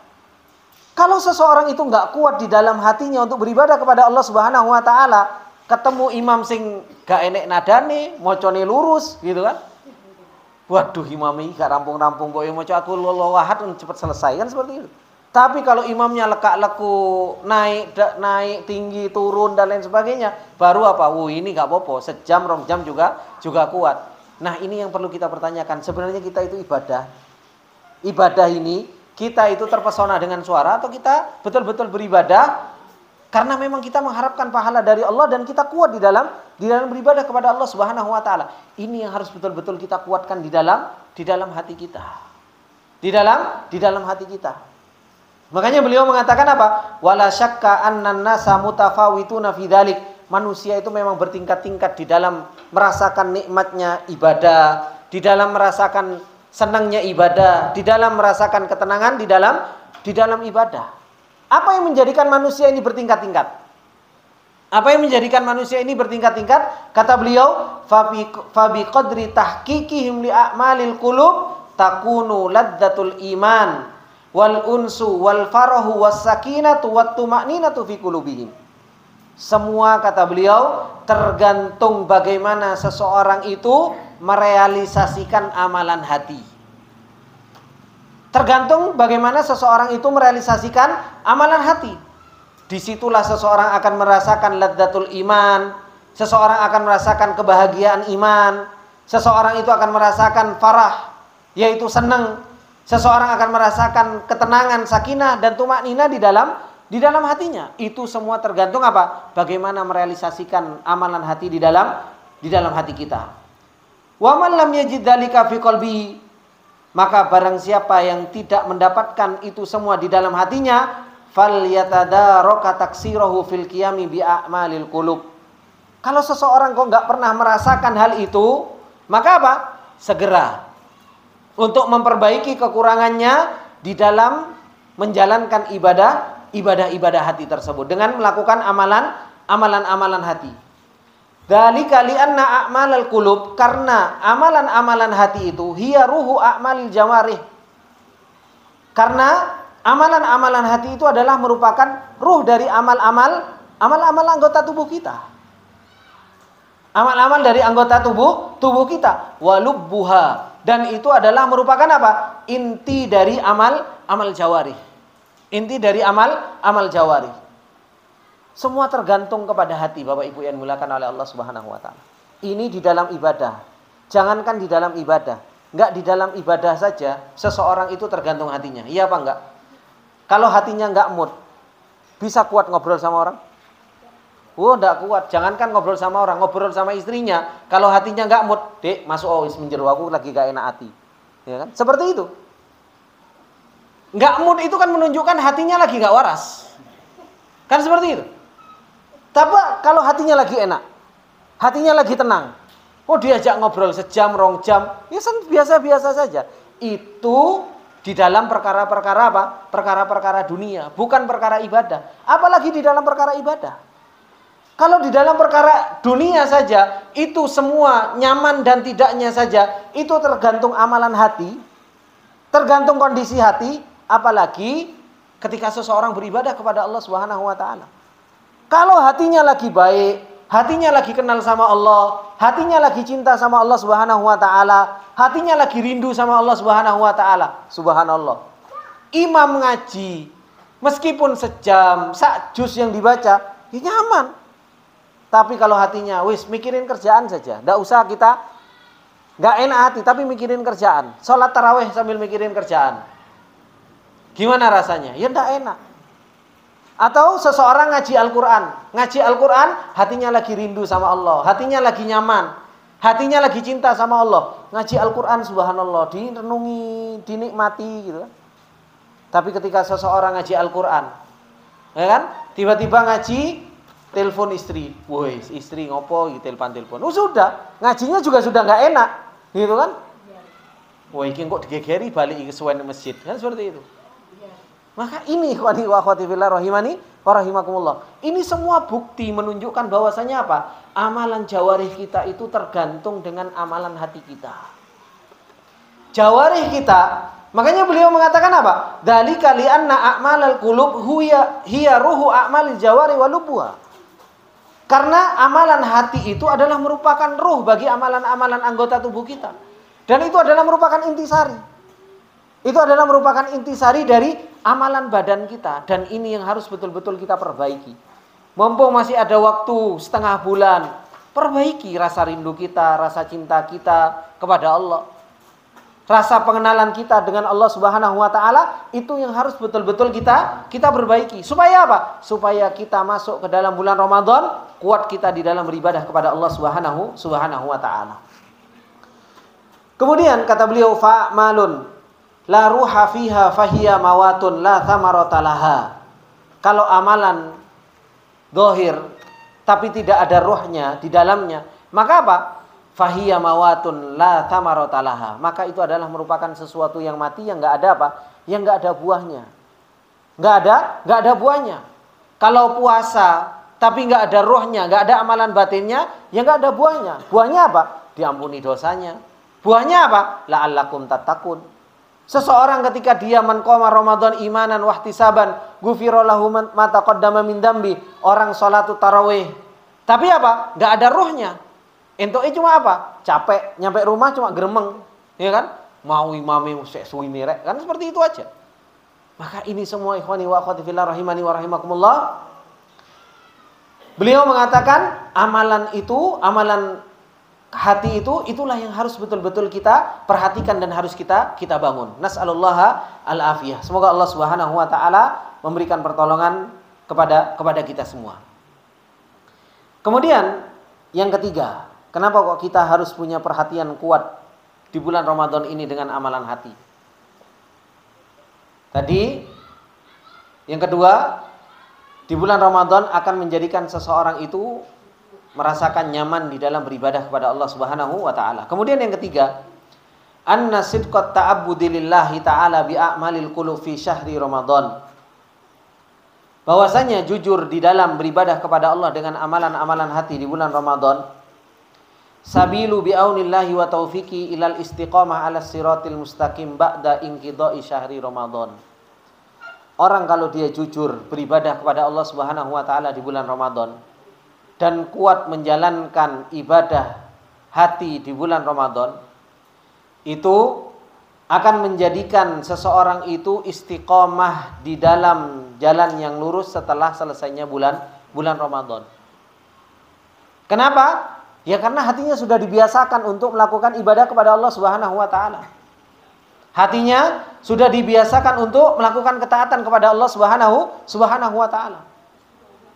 Kalau seseorang itu nggak kuat di dalam hatinya untuk beribadah kepada Allah Subhanahu wa taala, ketemu imam sing gak enek nadane, mocone lurus gitu kan. Waduh, imam ini gak rampung-rampung kok yang moco aku lolo wahad cepat selesai kan seperti itu. Tapi kalau imamnya lekak-leku, naik tinggi, turun dan lain sebagainya, baru apa? Ini gak apa-apa, sejam, 2 jam juga kuat. Nah, ini yang perlu kita pertanyakan. Sebenarnya kita itu ibadah. Ibadah ini kita itu terpesona dengan suara atau kita betul-betul beribadah karena memang kita mengharapkan pahala dari Allah dan kita kuat di dalam beribadah kepada Allah Subhanahu wa taala. Ini yang harus betul-betul kita kuatkan di dalam hati kita. Di dalam hati kita. Makanya beliau mengatakan apa? Wala syakka annan nasa mutafawituna fi dzalik. Manusia itu memang bertingkat-tingkat di dalam merasakan nikmatnya ibadah, di dalam merasakan senangnya ibadah, di dalam merasakan ketenangan di dalam ibadah. Apa yang menjadikan manusia ini bertingkat-tingkat? Apa yang menjadikan manusia ini bertingkat-tingkat? Kata beliau, fabi qadri tahqiqihim li a'malil qulub takunu ladzatul iman wal unsu wal farahu was sakinatu wat tuma'ninatu fi qulubihim. Semua kata beliau tergantung bagaimana seseorang itu merealisasikan amalan hati. Tergantung bagaimana seseorang itu merealisasikan amalan hati. Disitulah seseorang akan merasakan ladzatul iman, seseorang akan merasakan kebahagiaan iman, seseorang itu akan merasakan farah, yaitu senang. Seseorang akan merasakan ketenangan, sakinah dan tumakninah di dalam hatinya. Itu semua tergantung apa? Bagaimana merealisasikan amalan hati di dalam hati kita. Wa man lam yajid dzalika fi qalbihi, maka barang siapa yang tidak mendapatkan itu semua di dalam hatinya, falyatadaraka taksirahu fil qiyami bi a'malil qulub. Kalau seseorang kok nggak pernah merasakan hal itu, maka apa? Segera untuk memperbaiki kekurangannya di dalam menjalankan ibadah hati tersebut dengan melakukan amalan hati. Dzalika li'anna a'malal qulub, karena amalan-amalan hati itu hiya ruhu a'malil jawarih. Karena amalan-amalan hati itu adalah merupakan ruh dari amal-amal anggota tubuh kita. Amal-amal dari anggota tubuh kita. Walubbuha, dan itu adalah merupakan apa? Inti dari amal jawarih. Inti dari amal jawarih. Semua tergantung kepada hati, Bapak Ibu yang dimuliakan oleh Allah Subhanahu wa taala. Ini di dalam ibadah. Jangankan di dalam ibadah, enggak di dalam ibadah saja seseorang itu tergantung hatinya. Iya apa enggak? Kalau hatinya enggak mood, bisa kuat ngobrol sama orang? Enggak kuat. Jangankan ngobrol sama orang, ngobrol sama istrinya, kalau hatinya enggak mood, "Dek, masuk menjeru, aku lagi gak enak hati." Ya kan? Seperti itu. Enggak mood itu kan menunjukkan hatinya lagi enggak waras. Kan seperti itu. Tapi kalau hatinya lagi enak, hatinya lagi tenang, diajak ngobrol sejam, 2 jam, ya biasa-biasa saja. Itu di dalam perkara-perkara apa? Perkara-perkara dunia, bukan perkara ibadah. Apalagi di dalam perkara ibadah. Kalau di dalam perkara dunia saja, itu semua nyaman dan tidaknya saja, itu tergantung amalan hati, tergantung kondisi hati, apalagi ketika seseorang beribadah kepada Allah Subhanahu wa taala. Kalau hatinya lagi baik, hatinya lagi kenal sama Allah, hatinya lagi cinta sama Allah Subhanahu wa taala, hatinya lagi rindu sama Allah Subhanahu wa taala. Subhanallah. Imam ngaji, meskipun sejam, sak juz yang dibaca, ya nyaman. Tapi kalau hatinya, wis mikirin kerjaan saja. Nggak usah kita, nggak enak hati, tapi mikirin kerjaan. Sholat tarawih sambil mikirin kerjaan. Gimana rasanya? Ya nggak enak. Atau seseorang ngaji Al-Quran. Ngaji Al-Quran, hatinya lagi rindu sama Allah. Hatinya lagi nyaman. Hatinya lagi cinta sama Allah. Ngaji Al-Quran, subhanallah, direnungi, dinikmati gitu. Tapi ketika seseorang ngaji Al-Quran, ya kan? Tiba-tiba ngaji, telepon istri, woi istri ngopo gitu, telepon. Oh sudah, ngajinya juga sudah nggak enak, gitu kan? Woi kok digegeri balik ke suwen masjid, kan seperti itu. Maka ini ikhwani wa akhwati fillah rahimani wa rahimakumullah. Ini semua bukti menunjukkan bahwasanya apa? Amalan jawarih kita itu tergantung dengan amalan hati kita. Jawarih kita, makanya beliau mengatakan apa? Dzalika li anna a'malal qulub hiya ruhu a'malil jawari wa lubbuha. Karena amalan hati itu adalah merupakan ruh bagi amalan-amalan anggota tubuh kita. Dan itu adalah merupakan intisari. Itu adalah merupakan intisari dari amalan badan kita. Dan ini yang harus betul-betul kita perbaiki. Mumpung masih ada waktu setengah bulan, perbaiki rasa rindu kita, rasa cinta kita kepada Allah. Rasa pengenalan kita dengan Allah Subhanahu wa taala itu yang harus betul-betul kita perbaiki. Supaya apa? Supaya kita masuk ke dalam bulan Ramadan, kuat kita di dalam beribadah kepada Allah Subhanahu wa taala. Kemudian kata beliau, fa'malun la ruha fiha fahiya mawatun la thamarata laha. Kalau amalan zahir tapi tidak ada ruhnya di dalamnya, maka apa? Fahiya mawatun la thamarata laha. Maka itu adalah merupakan sesuatu yang mati, yang enggak ada apa? Yang enggak ada buahnya. Enggak ada buahnya. Kalau puasa tapi enggak ada ruhnya, enggak ada amalan batinnya, ya enggak ada buahnya. Buahnya apa? Diampuni dosanya. Buahnya apa? La'allakum tattaqun. Seseorang ketika dia menqoma Ramadan imanan wahtisaban, ghufira lahu ma taqaddama min dambi. Orang salat tarawih. Tapi apa? Enggak ada ruhnya. Entoke cuma apa? Capek, nyampe rumah cuma gremeng, ya kan? Mau imame sek suwi merek, kan seperti itu aja. Maka ini semua ikhwani wa akhwati fillah rahimani wa rahimakumullah. Beliau mengatakan amalan itu, amalan hati itu, itulah yang harus betul-betul kita perhatikan dan harus kita bangun. Nas'alullaha al-afiyah. Semoga Allah Subhanahu wa taala memberikan pertolongan kepada kita semua. Kemudian yang ketiga, kenapa kok kita harus punya perhatian kuat di bulan Ramadan ini dengan amalan hati? Tadi yang kedua, di bulan Ramadan akan menjadikan seseorang itu merasakan nyaman di dalam beribadah kepada Allah Subhanahu wa taala. Kemudian yang ketiga, anna sidqat ta'abbudi lillahi ta'ala bi a'malil qulub fi syahri Ramadan. Bahwasanya jujur di dalam beribadah kepada Allah dengan amalan-amalan hati di bulan Ramadan, sabilu bi aunillahi wa taufiqi ilal istiqamah 'alas siratil mustaqim ba'da inqidha'i syahri Ramadan. Orang kalau dia jujur beribadah kepada Allah Subhanahu wa taala di bulan Ramadan dan kuat menjalankan ibadah hati di bulan Ramadan, itu akan menjadikan seseorang itu istiqomah di dalam jalan yang lurus setelah selesainya bulan Ramadan. Kenapa? Ya karena hatinya sudah dibiasakan untuk melakukan ibadah kepada Allah Subhanahu wa taala. Hatinya sudah dibiasakan untuk melakukan ketaatan kepada Allah Subhanahu wa taala.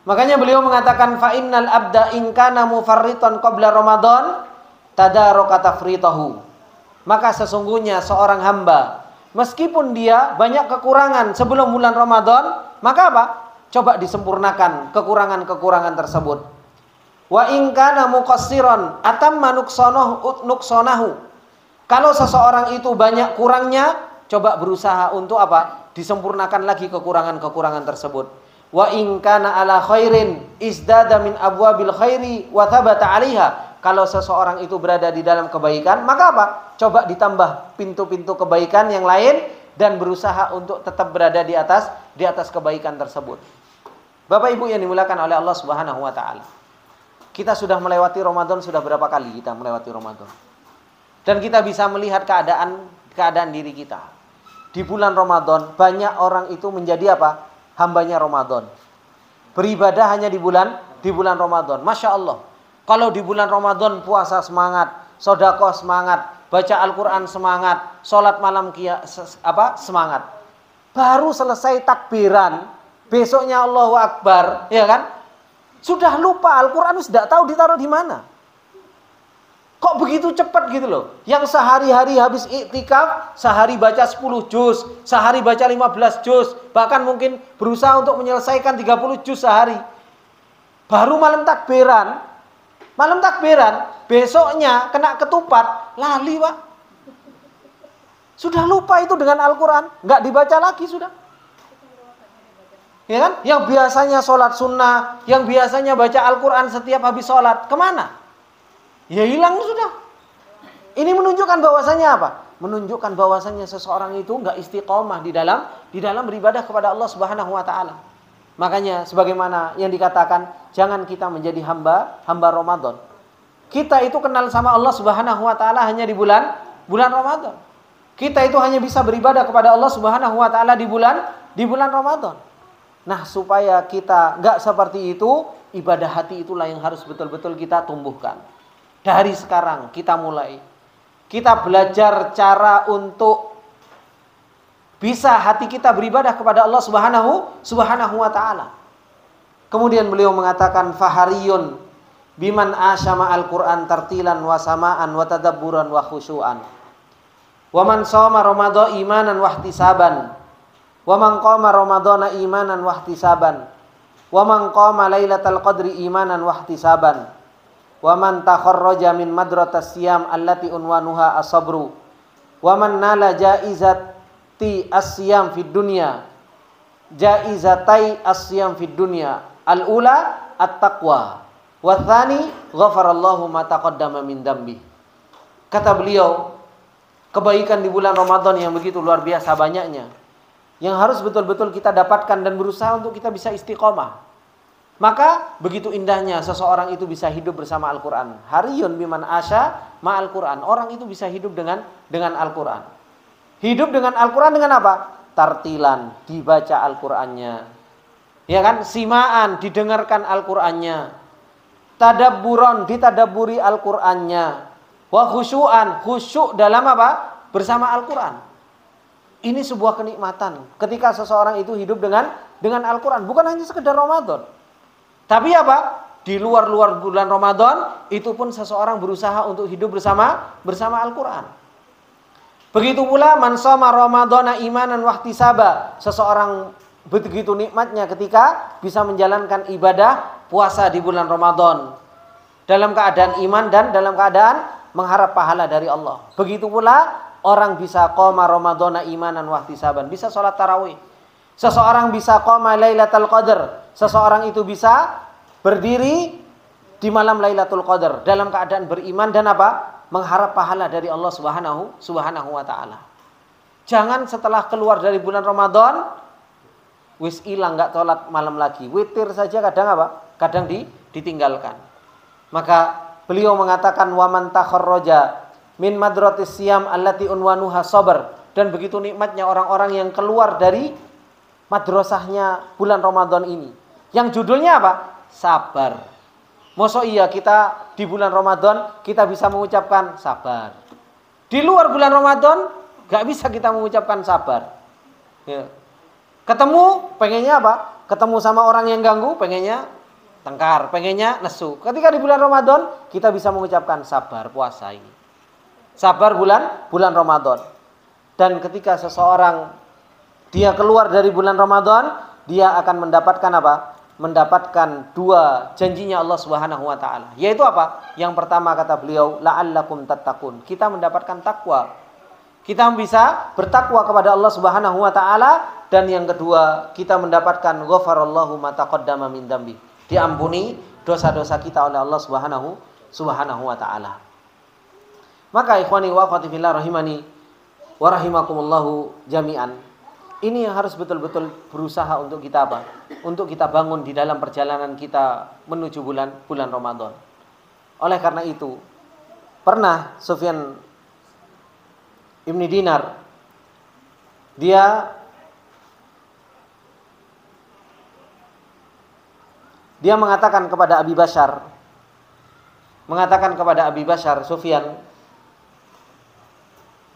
Makanya beliau mengatakan fa innal abda in kana mufarritan qabla Ramadan tadaraka tafritahu. Maka sesungguhnya seorang hamba meskipun dia banyak kekurangan sebelum bulan Ramadan, maka apa? Coba disempurnakan kekurangan-kekurangan tersebut. Wa in kana muqassiran atamma nuqsanahu. Kalau seseorang itu banyak kurangnya, coba berusaha untuk apa? Disempurnakan lagi kekurangan-kekurangan tersebut. Wa in kana ala khairin izdada min abwabil khairi wa thabata 'alaiha. Kalau seseorang itu berada di dalam kebaikan, maka apa? Coba ditambah pintu-pintu kebaikan yang lain dan berusaha untuk tetap berada di atas kebaikan tersebut. Bapak Ibu yang dimuliakan oleh Allah Subhanahu wa taala. Kita sudah melewati Ramadan, sudah berapa kali kita melewati Ramadan? Dan kita bisa melihat keadaan diri kita. Di bulan Ramadan banyak orang itu menjadi apa? Hambanya Ramadan. Beribadah hanya di bulan Ramadan. Masya Allah. Kalau di bulan Ramadan puasa semangat, sedekah semangat, baca Al-Quran semangat, sholat malam semangat. Baru selesai takbiran, besoknya Allahu Akbar, ya kan? Sudah lupa Al-Quran, sudah tahu ditaruh di mana. Kok begitu cepat gitu loh? Yang sehari-hari habis iktikaf, sehari baca 10 juz, sehari baca 15 juz, bahkan mungkin berusaha untuk menyelesaikan 30 juz sehari. Baru malam takbiran, besoknya kena ketupat, lali Pak. Sudah lupa itu dengan Al-Quran, nggak dibaca lagi sudah. Ya kan? Yang biasanya sholat sunnah, yang biasanya baca Al-Quran setiap habis sholat, kemana? Ya hilang sudah. Ini menunjukkan bahwasannya apa? Menunjukkan bahwasannya seseorang itu enggak istiqomah di dalam beribadah kepada Allah Subhanahu wa taala. Makanya sebagaimana yang dikatakan, jangan kita menjadi hamba Ramadan. Kita itu kenal sama Allah Subhanahu wa taala hanya di bulan Ramadan. Kita itu hanya bisa beribadah kepada Allah Subhanahu wa taala di bulan Ramadan. Nah, supaya kita enggak seperti itu, ibadah hati itulah yang harus betul-betul kita tumbuhkan. Dari sekarang kita mulai. Kita belajar cara untuk bisa hati kita beribadah kepada Allah Subhanahu wa taala. Kemudian beliau mengatakan fahariyun biman asyama al-Qur'an tartilan wa samaan wa tadabburan wa khusyu'an. Wa man shoma ramadhana imanan wa ihtisaban. Wa man qama ramadhana imanan wa ihtisaban. Wa man qama lailatal qadri imanan wa ihtisaban. Wa man takharraja min madratas siyam allati unwanuha as-sabru wa man nala jaizati as-siyam fid dunya jaizatai as-siyam fid dunya al-ula at-taqwa wa tsani ghafarallahu ma taqaddama min dambi. Kata beliau, kebaikan di bulan Ramadan yang begitu luar biasa banyaknya, yang harus betul-betul kita dapatkan dan berusaha untuk kita bisa istiqomah. Maka begitu indahnya seseorang itu bisa hidup bersama Al-Quran. Hariyun biman asya ma'al Quran. Orang itu bisa hidup dengan Al-Quran. Hidup dengan Al-Quran dengan apa? Tartilan, dibaca Al-Qurannya. Ya kan? Simaan, didengarkan Al-Qurannya. Tadabburon, ditadabburi Al-Qurannya. Wa khusyu'an, khusyuk dalam apa? Bersama Al-Quran. Ini sebuah kenikmatan ketika seseorang itu hidup dengan Al-Quran. Bukan hanya sekedar Ramadan. Tapi apa? Di luar bulan Ramadan, itu pun seseorang berusaha untuk hidup bersama Al-Quran. Begitu pula man shoma ramadhana imanan wa ihtisaba. Seseorang begitu nikmatnya ketika bisa menjalankan ibadah puasa di bulan Ramadan dalam keadaan iman dan dalam keadaan mengharap pahala dari Allah. Begitu pula orang bisa qoma ramadhana imanan wa ihtisaban, bisa sholat tarawih. Seseorang bisa qoma lailatul qadar. Seseorang itu bisa berdiri di malam Lailatul Qadar dalam keadaan beriman dan apa? Mengharap pahala dari Allah Subhanahu wa taala. Jangan setelah keluar dari bulan Ramadan wis ilang, enggak sholat malam lagi. Witir saja kadang apa? Kadang ditinggalkan. Maka beliau mengatakan waman takharraja min madratis siyam allati unwanuha sabr. Dan begitu nikmatnya orang-orang yang keluar dari madrasahnya bulan Ramadan ini. Yang judulnya apa? Sabar. Masa iya kita di bulan Ramadan kita bisa mengucapkan sabar. Di luar bulan Ramadan gak bisa kita mengucapkan sabar. Ya. Ketemu pengennya apa? Ketemu sama orang yang ganggu pengennya tengkar, pengennya nesu. Ketika di bulan Ramadan kita bisa mengucapkan sabar puasa ini. Sabar bulan Ramadan. Dan ketika seseorang dia keluar dari bulan Ramadan, dia akan mendapatkan apa? Mendapatkan dua janjinya Allah Subhanahu wa taala. Yaitu apa? Yang pertama kata beliau, la'allakum tattaqun. Kita mendapatkan takwa. kita bisa bertakwa kepada Allah Subhanahu wa taala, dan yang kedua, kita mendapatkan ghafarallahu ma taqaddama min dzambi. Diampuni dosa-dosa kita oleh Allah Subhanahu wa taala. Maka ikhwani wa akhwati fillah rahimani wa rahimakumullahu jami'an. Ini yang harus betul-betul berusaha untuk kita apa? Untuk kita bangun di dalam perjalanan kita menuju bulan Ramadan. Oleh karena itu, pernah Sufyan Ibn Dinar dia mengatakan kepada Abi Bashar Sufyan,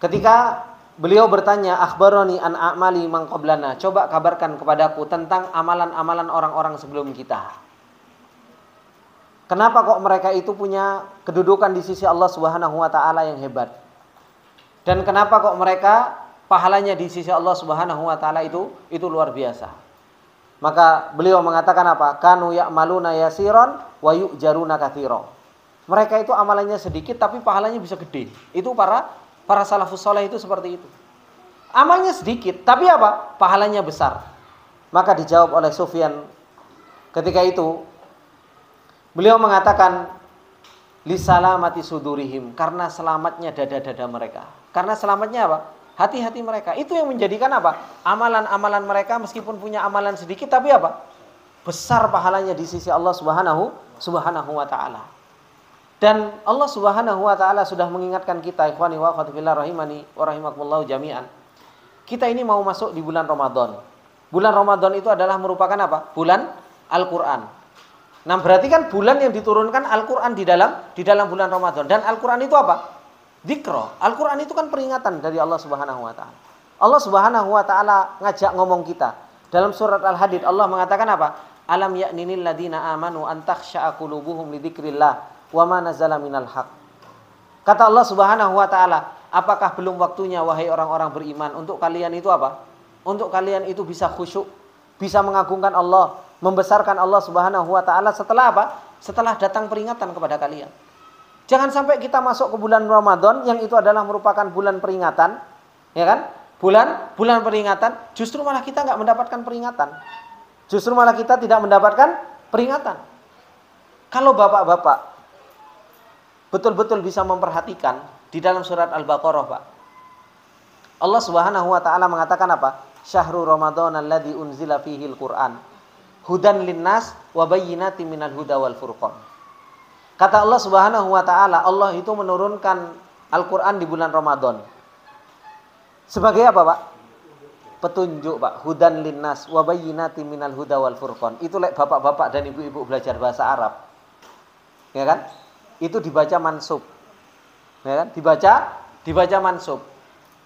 ketika beliau bertanya, akhbaroni an a'mali man qablana, coba kabarkan kepadaku tentang amalan-amalan orang-orang sebelum kita. Kenapa kok mereka itu punya kedudukan di sisi Allah Subhanahu wa taala yang hebat? Dan kenapa kok mereka pahalanya di sisi Allah Subhanahu wa taala itu luar biasa? Maka beliau mengatakan apa? Kanu ya'maluna yasiran wa yu'jaruna katsira. Mereka itu amalannya sedikit tapi pahalanya bisa gede. Itu para salafus saleh itu seperti itu. Amalnya sedikit tapi apa? Pahalanya besar. Maka dijawab oleh Sufyan ketika itu, beliau mengatakan lisalamati sudurihim, karena selamatnya dada-dada mereka. Karena selamatnya apa? Hati-hati mereka. Itu yang menjadikan apa? Amalan-amalan mereka meskipun punya amalan sedikit tapi apa? Besar pahalanya di sisi Allah Subhanahu wa taala. Dan Allah Subhanahu wa taala sudah mengingatkan kita, ikhwani wa akhwati fillah rahimani wa rahimakumullah jami'an. Kita ini mau masuk di bulan Ramadan. Bulan Ramadan itu adalah merupakan apa? Bulan Al-Qur'an. Nah, berarti kan bulan yang diturunkan Al-Qur'an di dalam bulan Ramadan. Dan Al-Qur'an itu apa? Dzikra. Al-Qur'an itu kan peringatan dari Allah Subhanahu wa taala. Allah Subhanahu wa taala ngajak ngomong kita. Dalam surat Al-Hadid Allah mengatakan apa? Alam ya'ninil ladzina amanu an takhsha'a qulubuhum li dzikrillah wa ma nazala minal haq. Kata Allah Subhanahu wa taala, apakah belum waktunya wahai orang-orang beriman untuk kalian itu apa? Untuk kalian itu bisa khusyuk, bisa mengagungkan Allah, membesarkan Allah Subhanahu wa taala setelah apa? Setelah datang peringatan kepada kalian. Jangan sampai kita masuk ke bulan Ramadan yang itu adalah merupakan bulan peringatan, ya kan? Bulan peringatan, justru malah kita nggak mendapatkan peringatan. Justru malah kita tidak mendapatkan peringatan. Kalau bapak-bapak betul-betul bisa memperhatikan di dalam surat Al-Baqarah, Pak. Allah Subhanahu wa taala mengatakan apa? Syahrul Ramadan alladzi unzila fihil Qur'an hudan linnas wa bayyinatin minal huda wal furqan. Kata Allah Subhanahu wa taala, Allah itu menurunkan Al-Qur'an di bulan Ramadan. Sebagai apa, Pak? Petunjuk, Pak. Hudan linnas wa bayyinatin minal huda wal furqan. Itu bapak-bapak dan ibu-ibu belajar bahasa Arab. Ya kan? Itu dibaca mansub. Ya kan? Dibaca mansub.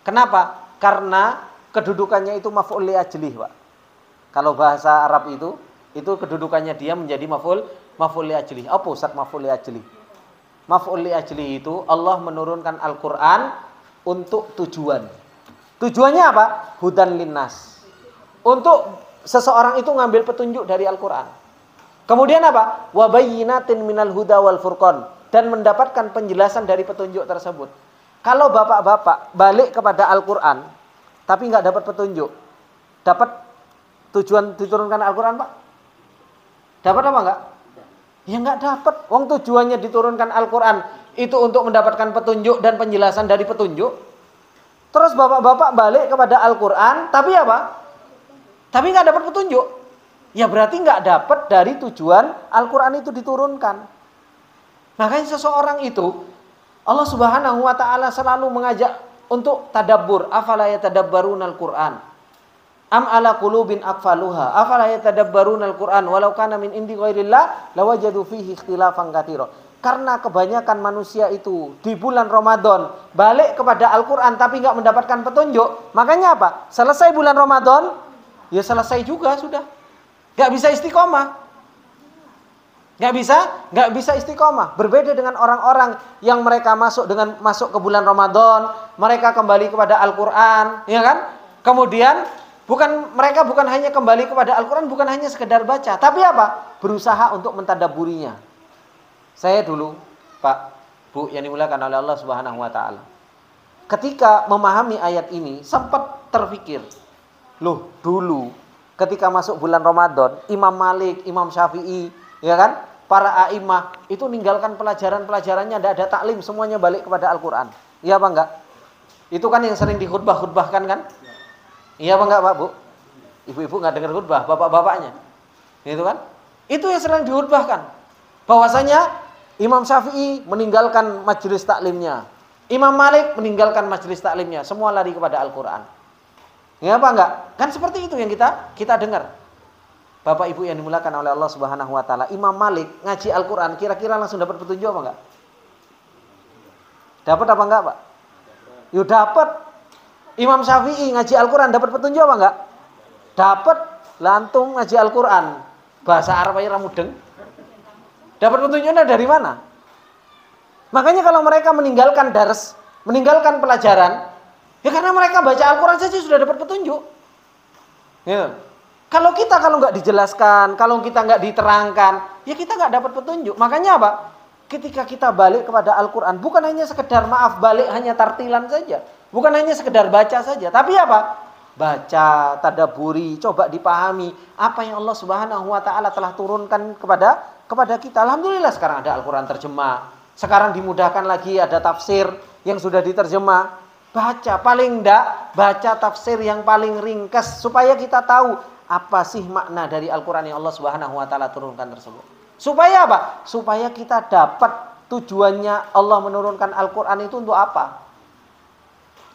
Kenapa? Karena kedudukannya itu maf'ul li ajlih, Pak. Kalau bahasa Arab itu kedudukannya dia menjadi maf'ul li ajlih. Apa Ustaz maf'ul li ajlih? Maf'ul li ajlih itu Allah menurunkan Al-Qur'an untuk tujuan. Tujuannya apa? Hudan linnas. Untuk seseorang itu ngambil petunjuk dari Al-Qur'an. Kemudian apa? Wa bayyinatin minal huda wal furqan, dan mendapatkan penjelasan dari petunjuk tersebut. Kalau bapak-bapak balik kepada Al-Qur'an tapi nggak dapat petunjuk, dapat tujuan diturunkan Al-Qur'an, Pak? Dapat apa enggak? Ya enggak dapat. Wong tujuannya diturunkan Al-Qur'an itu untuk mendapatkan petunjuk dan penjelasan dari petunjuk. Terus bapak-bapak balik kepada Al-Qur'an tapi apa? Tapi enggak dapat petunjuk. Ya berarti enggak dapat dari tujuan Al-Qur'an itu diturunkan. Makanya seseorang itu Allah Subhanahu wa taala selalu mengajak untuk tadabbur. Afala yatadabbarunal Qur'an? Am ala qulubin aqfaluha? Afala yatadabbarunal Qur'an walau kana min indi ghairillah lawajadu fihi ikhtilafan katsira. Karena kebanyakan manusia itu di bulan Ramadan balik kepada Al-Qur'an tapi enggak mendapatkan petunjuk. Makanya apa? Selesai bulan Ramadan, ya selesai juga sudah. Enggak bisa istiqomah. Enggak bisa istiqomah. Berbeda dengan orang-orang yang mereka masuk ke bulan Ramadan, mereka kembali kepada Al-Qur'an, ya kan? Kemudian mereka bukan hanya kembali kepada Al-Qur'an, bukan hanya sekedar baca, tapi apa? Berusaha untuk mentadabburinya. Saya dulu, Pak, Bu, yang dimuliakan oleh Allah Subhanahu wa taala. ketika memahami ayat ini sempat terpikir, loh dulu ketika masuk bulan Ramadan, Imam Malik, Imam Syafi'i, ya kan, para a'imah itu ninggalkan pelajaran-pelajarannya, tidak ada taklim, semuanya balik kepada Al-Quran. Iya apa enggak? Itu kan yang sering dikhutbah-khutbahkan kan? Iya apa enggak Pak Bu? Ibu-ibu nggak dengar khutbah, bapak-bapaknya, gitu kan? Itu yang sering dikhutbahkan. Bahwasanya Imam Syafi'i meninggalkan majelis taklimnya, Imam Malik meninggalkan majelis taklimnya, semua lari kepada Al-Quran. Ya apa enggak? Kan seperti itu yang kita dengar. Bapak Ibu yang dimulakan oleh Allah Subhanahu wa taala, Imam Malik ngaji Al-Quran kira-kira langsung dapat petunjuk apa enggak? Dapat apa enggak, Pak? Yuk dapat. Imam Syafi'i ngaji Al-Quran dapat petunjuk apa enggak? Dapat. Lantung ngaji Al-Quran bahasa Arab aja mudeng. Dapat petunjuknya dari mana? Makanya kalau mereka meninggalkan dars, meninggalkan pelajaran, ya karena mereka baca Al-Quran saja sudah dapat petunjuk. Ya. Kalau nggak dijelaskan, kalau kita nggak diterangkan, ya kita nggak dapat petunjuk. Makanya apa? Ketika kita balik kepada Al-Quran, bukan hanya sekedar balik hanya tartilan saja, bukan hanya sekedar baca saja, tapi apa? Baca, tadaburi, coba dipahami apa yang Allah Subhanahu wa taala telah turunkan kepada kita. Alhamdulillah sekarang ada Al-Quran terjemah. Sekarang dimudahkan lagi ada tafsir yang sudah diterjemah. Baca, paling enggak baca tafsir yang paling ringkas supaya kita tahu apa sih makna dari Al-Quran yang Allah Subhanahu wa taala turunkan tersebut. Supaya apa? Supaya kita dapat tujuannya Allah menurunkan Al-Quran itu untuk apa?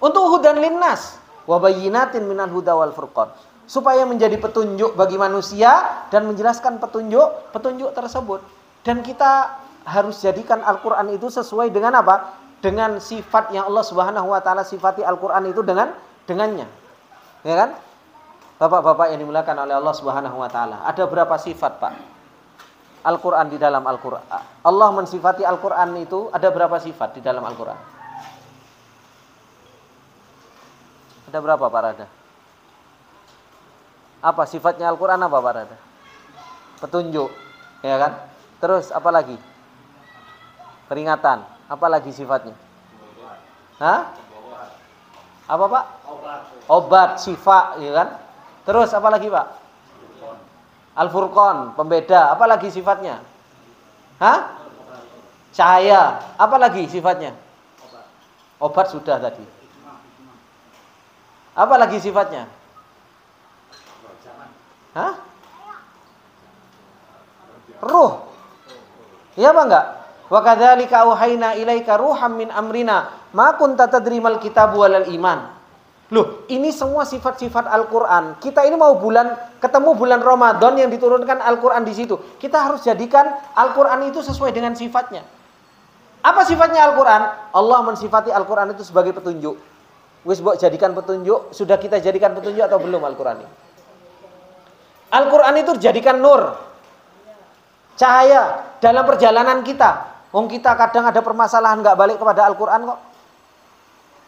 Untuk hudan linnas wa bayyinatin minal huda wal furqan. Supaya menjadi petunjuk bagi manusia dan menjelaskan petunjuk tersebut. Dan kita harus jadikan Al-Quran itu sesuai dengan apa? Dengan sifat yang Allah Subhanahu wa taala sifati Al-Quran itu dengannya. Ya kan? Bapak-bapak yang dimuliakan oleh Allah Subhanahu wa taala, ada berapa sifat, Pak? Al-Quran di dalam Al-Quran. Allah mensifati Al-Quran itu ada berapa sifat di dalam Al-Quran? Ada berapa, Pak Rada? Apa sifatnya Al-Quran apa, Pak Rada? Petunjuk, ya kan? Terus apa lagi? Peringatan. Apa lagi sifatnya? Hah? Apa, Pak? Obat, syifa, ya kan? Terus apa lagi, Pak? Al-Furqan, pembeda. Apa lagi sifatnya? Hah? Cahaya. Apa lagi sifatnya? Obat sudah tadi. Apa lagi sifatnya? Hah? Ruh. Iya apa enggak? Wa kadzalika auhayna ilaika ruham min amrina ma kunta tadrimal kitabu walal iman. Loh, ini semua sifat-sifat Al-Quran. Kita ini mau ketemu bulan Ramadan yang diturunkan Al-Quran di situ. Kita harus jadikan Al-Quran itu sesuai dengan sifatnya. Apa sifatnya Al-Quran? Allah mensifati Al-Quran itu sebagai petunjuk. Wis mbok jadikan petunjuk, sudah kita jadikan petunjuk atau belum Al-Quran ini? Al-Quran itu jadikan nur, cahaya dalam perjalanan kita. Wong kita kadang ada permasalahan nggak balik kepada Al-Quran kok.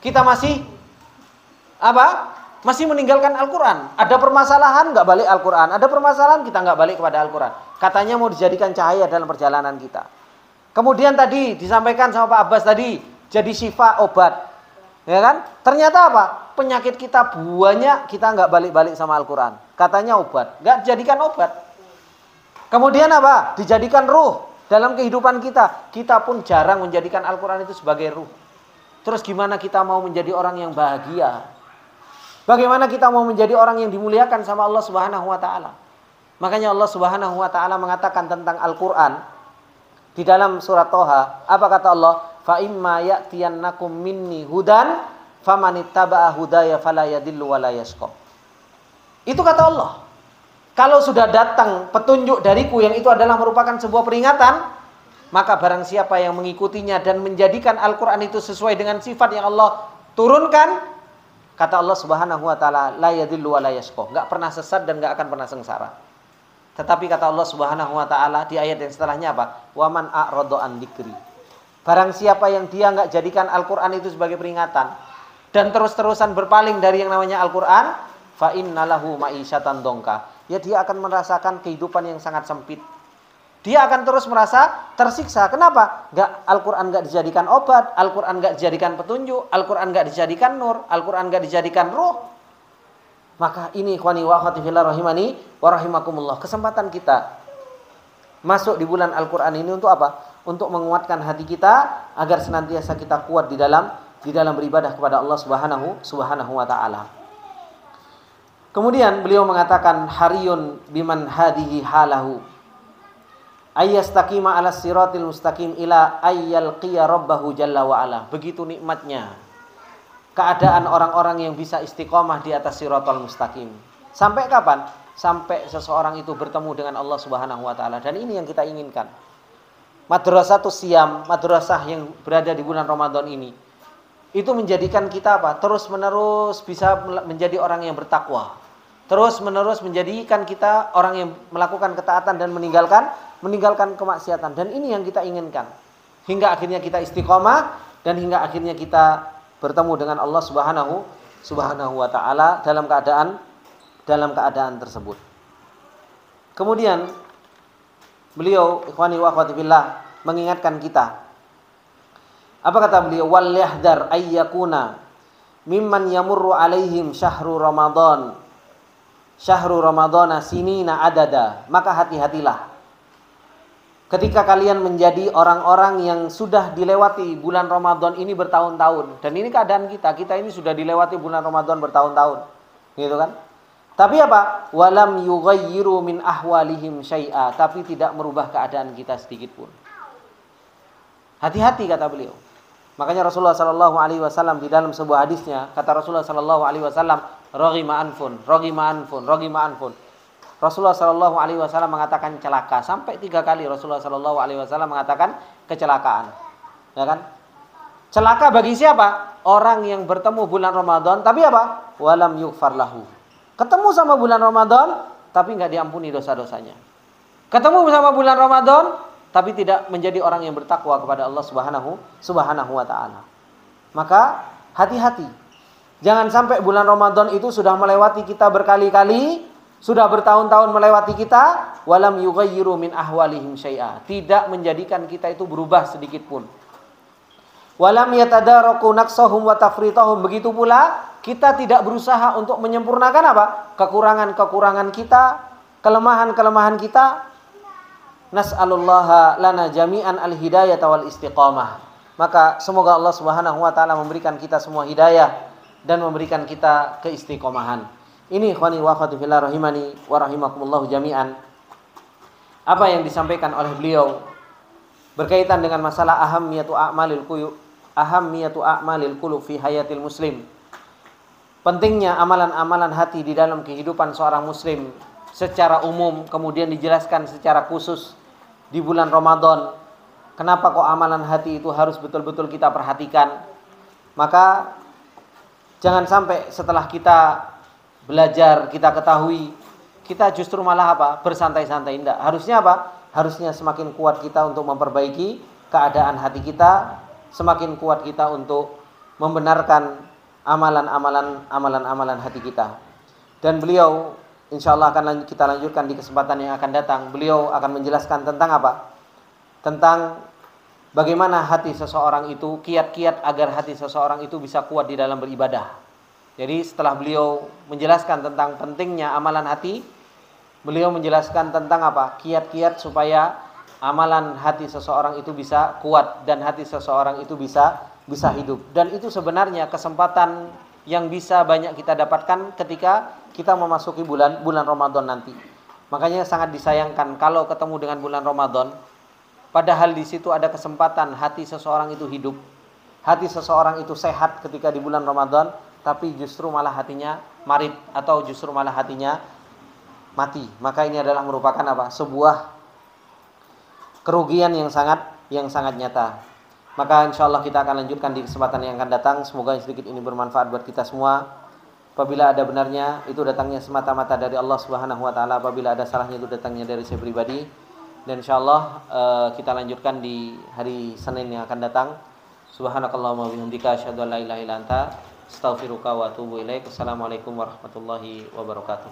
Kita masih masih meninggalkan Al-Quran. Ada permasalahan nggak balik Al-Quran. Ada permasalahan kita nggak balik kepada Al-Quran. Katanya mau dijadikan cahaya dalam perjalanan kita. Kemudian tadi disampaikan sama Pak Abbas tadi, jadi syifa, obat, ya kan? Ternyata apa? Penyakit kita banyak, kita nggak balik-balik sama Al-Quran. Katanya obat, nggak dijadikan obat. Kemudian apa? Dijadikan ruh dalam kehidupan kita. Kita pun jarang menjadikan Al-Quran itu sebagai ruh. Terus gimana kita mau menjadi orang yang bahagia? Bagaimana kita mau menjadi orang yang dimuliakan sama Allah Subhanahu wa taala? Makanya Allah Subhanahu wa taala mengatakan tentang Al-Qur'an di dalam surat Thaha, apa kata Allah? Fa imma ya'tiyannakum minni hudan famanittaba'a hudaya fala yadhillu wa la yashqa. Itu kata Allah. Kalau sudah datang petunjuk dariku yang itu adalah merupakan sebuah peringatan, maka barang siapa yang mengikutinya dan menjadikan Al-Qur'an itu sesuai dengan sifat yang Allah turunkan, kata Allah Subhanahu wa taala, la yadhillu wa la yashqa, enggak pernah sesat dan enggak akan pernah sengsara. Tetapi kata Allah Subhanahu wa taala di ayat yang setelahnya apa? Wa man a'rada an dzikri. Barang siapa yang dia enggak jadikan Al-Qur'an itu sebagai peringatan dan terus-terusan berpaling dari yang namanya Al-Qur'an, fa innalahu ma'isyatan dongka. Ya dia akan merasakan kehidupan yang sangat sempit. Dia akan terus merasa tersiksa. Kenapa? Al-Quran nggak dijadikan obat, Al-Quran nggak dijadikan petunjuk, Al-Quran nggak dijadikan nur, Al-Quran nggak dijadikan ruh. Maka ini ikhwani wa akhwati fillah rahimani wa rahimakumullah. Kesempatan kita masuk di bulan Al-Quran ini untuk apa? Untuk menguatkan hati kita agar senantiasa kita kuat di dalam beribadah kepada Allah Subhanahu wa taala. Kemudian beliau mengatakan hariyun biman hadihi halahu ayyastaqima ala siratil mustaqim ila ayyalqiya rabbahu jalla wa ala. Begitu nikmatnya keadaan orang-orang yang bisa istiqomah di atas siratal mustaqim. Sampai kapan? Sampai seseorang itu bertemu dengan Allah Subhanahu wa taala. Dan ini yang kita inginkan. Madrasatus Siyam, madrasah yang berada di bulan Ramadan ini, itu menjadikan kita apa? Terus-menerus bisa menjadi orang yang bertakwa. Terus-menerus menjadikan kita orang yang melakukan ketaatan dan meninggalkan kemaksiatan. Dan ini yang kita inginkan. Hingga akhirnya kita istiqomah dan hingga akhirnya kita bertemu dengan Allah Subhanahu wa taala dalam keadaan tersebut. Kemudian beliau ikhwani wa akhwati fillah mengingatkan kita. Apa kata beliau? Wal yahdar ayyakuna mimman yamurru alaihim syahru ramadana sinina adada. Maka hati-hatilah ketika kalian menjadi orang-orang yang sudah dilewati bulan Ramadan ini bertahun-tahun. Dan ini keadaan kita ini sudah dilewati bulan Ramadan bertahun-tahun. Gitu kan? Tapi apa? Walam yughayyiru min ahwalihim syai'a. Tapi tidak merubah keadaan kita sedikit pun. Hati-hati kata beliau. Makanya Rasulullah sallallahu alaihi wasallam di dalam sebuah hadisnya, kata Rasulullah sallallahu alaihi wasallam, raghima anfun. Rasulullah sallallahu alaihi wasallam mengatakan celaka sampai 3 kali. Rasulullah sallallahu alaihi wasallam mengatakan kecelakaan. Ya kan? Celaka bagi siapa? Orang yang bertemu bulan Ramadan tapi apa? Walam yughfar lahu. Ketemu sama bulan Ramadan tapi enggak diampuni dosa-dosanya. Ketemu sama bulan Ramadan tapi tidak menjadi orang yang bertakwa kepada Allah Subhanahu wa taala. Maka hati-hati. Jangan sampai bulan Ramadan itu sudah melewati kita berkali-kali, sudah bertahun-tahun melewati kita, walam yughayyiru min ahwalihim syai'a. Tidak menjadikan kita itu berubah sedikit pun. Walam yatadaraku naqsahum wa tafritahum. Begitu pula kita tidak berusaha untuk menyempurnakan apa? Kekurangan-kekurangan kita, kelemahan-kelemahan kita. Nas'alullaha lana jami'an al-hidayah wal istiqamah. Maka semoga Allah Subhanahu wa taala memberikan kita semua hidayah dan memberikan kita keistiqomahan. Ini ikhwani wa akhwati fillah rahimani wa rahimakumullah jami'an. Apa yang disampaikan oleh beliau berkaitan dengan masalah ahammiyatu a'malil qulub fi hayatil muslim. Pentingnya amalan-amalan hati di dalam kehidupan seorang muslim secara umum, kemudian dijelaskan secara khusus di bulan Ramadan. Kenapa kok amalan hati itu harus betul-betul kita perhatikan? Maka jangan sampai setelah kita belajar, kita ketahui, kita justru malah apa? Bersantai-santai. Tidak. Harusnya apa? Harusnya semakin kuat kita untuk memperbaiki keadaan hati kita, semakin kuat kita untuk membenarkan amalan-amalan hati kita. Dan beliau insyaallah akan kita lanjutkan di kesempatan yang akan datang. Beliau akan menjelaskan tentang apa? Tentang bagaimana hati seseorang itu, kiat-kiat agar hati seseorang itu bisa kuat di dalam beribadah. Jadi setelah beliau menjelaskan tentang pentingnya amalan hati, beliau menjelaskan tentang apa? Kiat-kiat supaya amalan hati seseorang itu bisa kuat dan hati seseorang itu bisa hidup. Dan itu sebenarnya kesempatan yang bisa banyak kita dapatkan ketika kita memasuki bulan Ramadan nanti. Makanya sangat disayangkan kalau ketemu dengan bulan Ramadan, padahal di situ ada kesempatan hati seseorang itu hidup, hati seseorang itu sehat ketika di bulan Ramadan, tapi justru malah hatinya marid atau justru malah hatinya mati. Maka ini adalah merupakan apa? Sebuah kerugian yang sangat nyata. Maka insyaallah kita akan lanjutkan di kesempatan yang akan datang. Semoga sedikit ini bermanfaat buat kita semua. Apabila ada benarnya itu datangnya semata-mata dari Allah Subhanahu wa taala, apabila ada salahnya itu datangnya dari saya pribadi. Dan insyaallah kita lanjutkan di hari Senin yang akan datang. Subhanakallahumma wa bihamdika asyhadu an la ilaha illa anta astaghfiruka wa atubu ilaik. Assalamualaikum warahmatullahi wabarakatuh.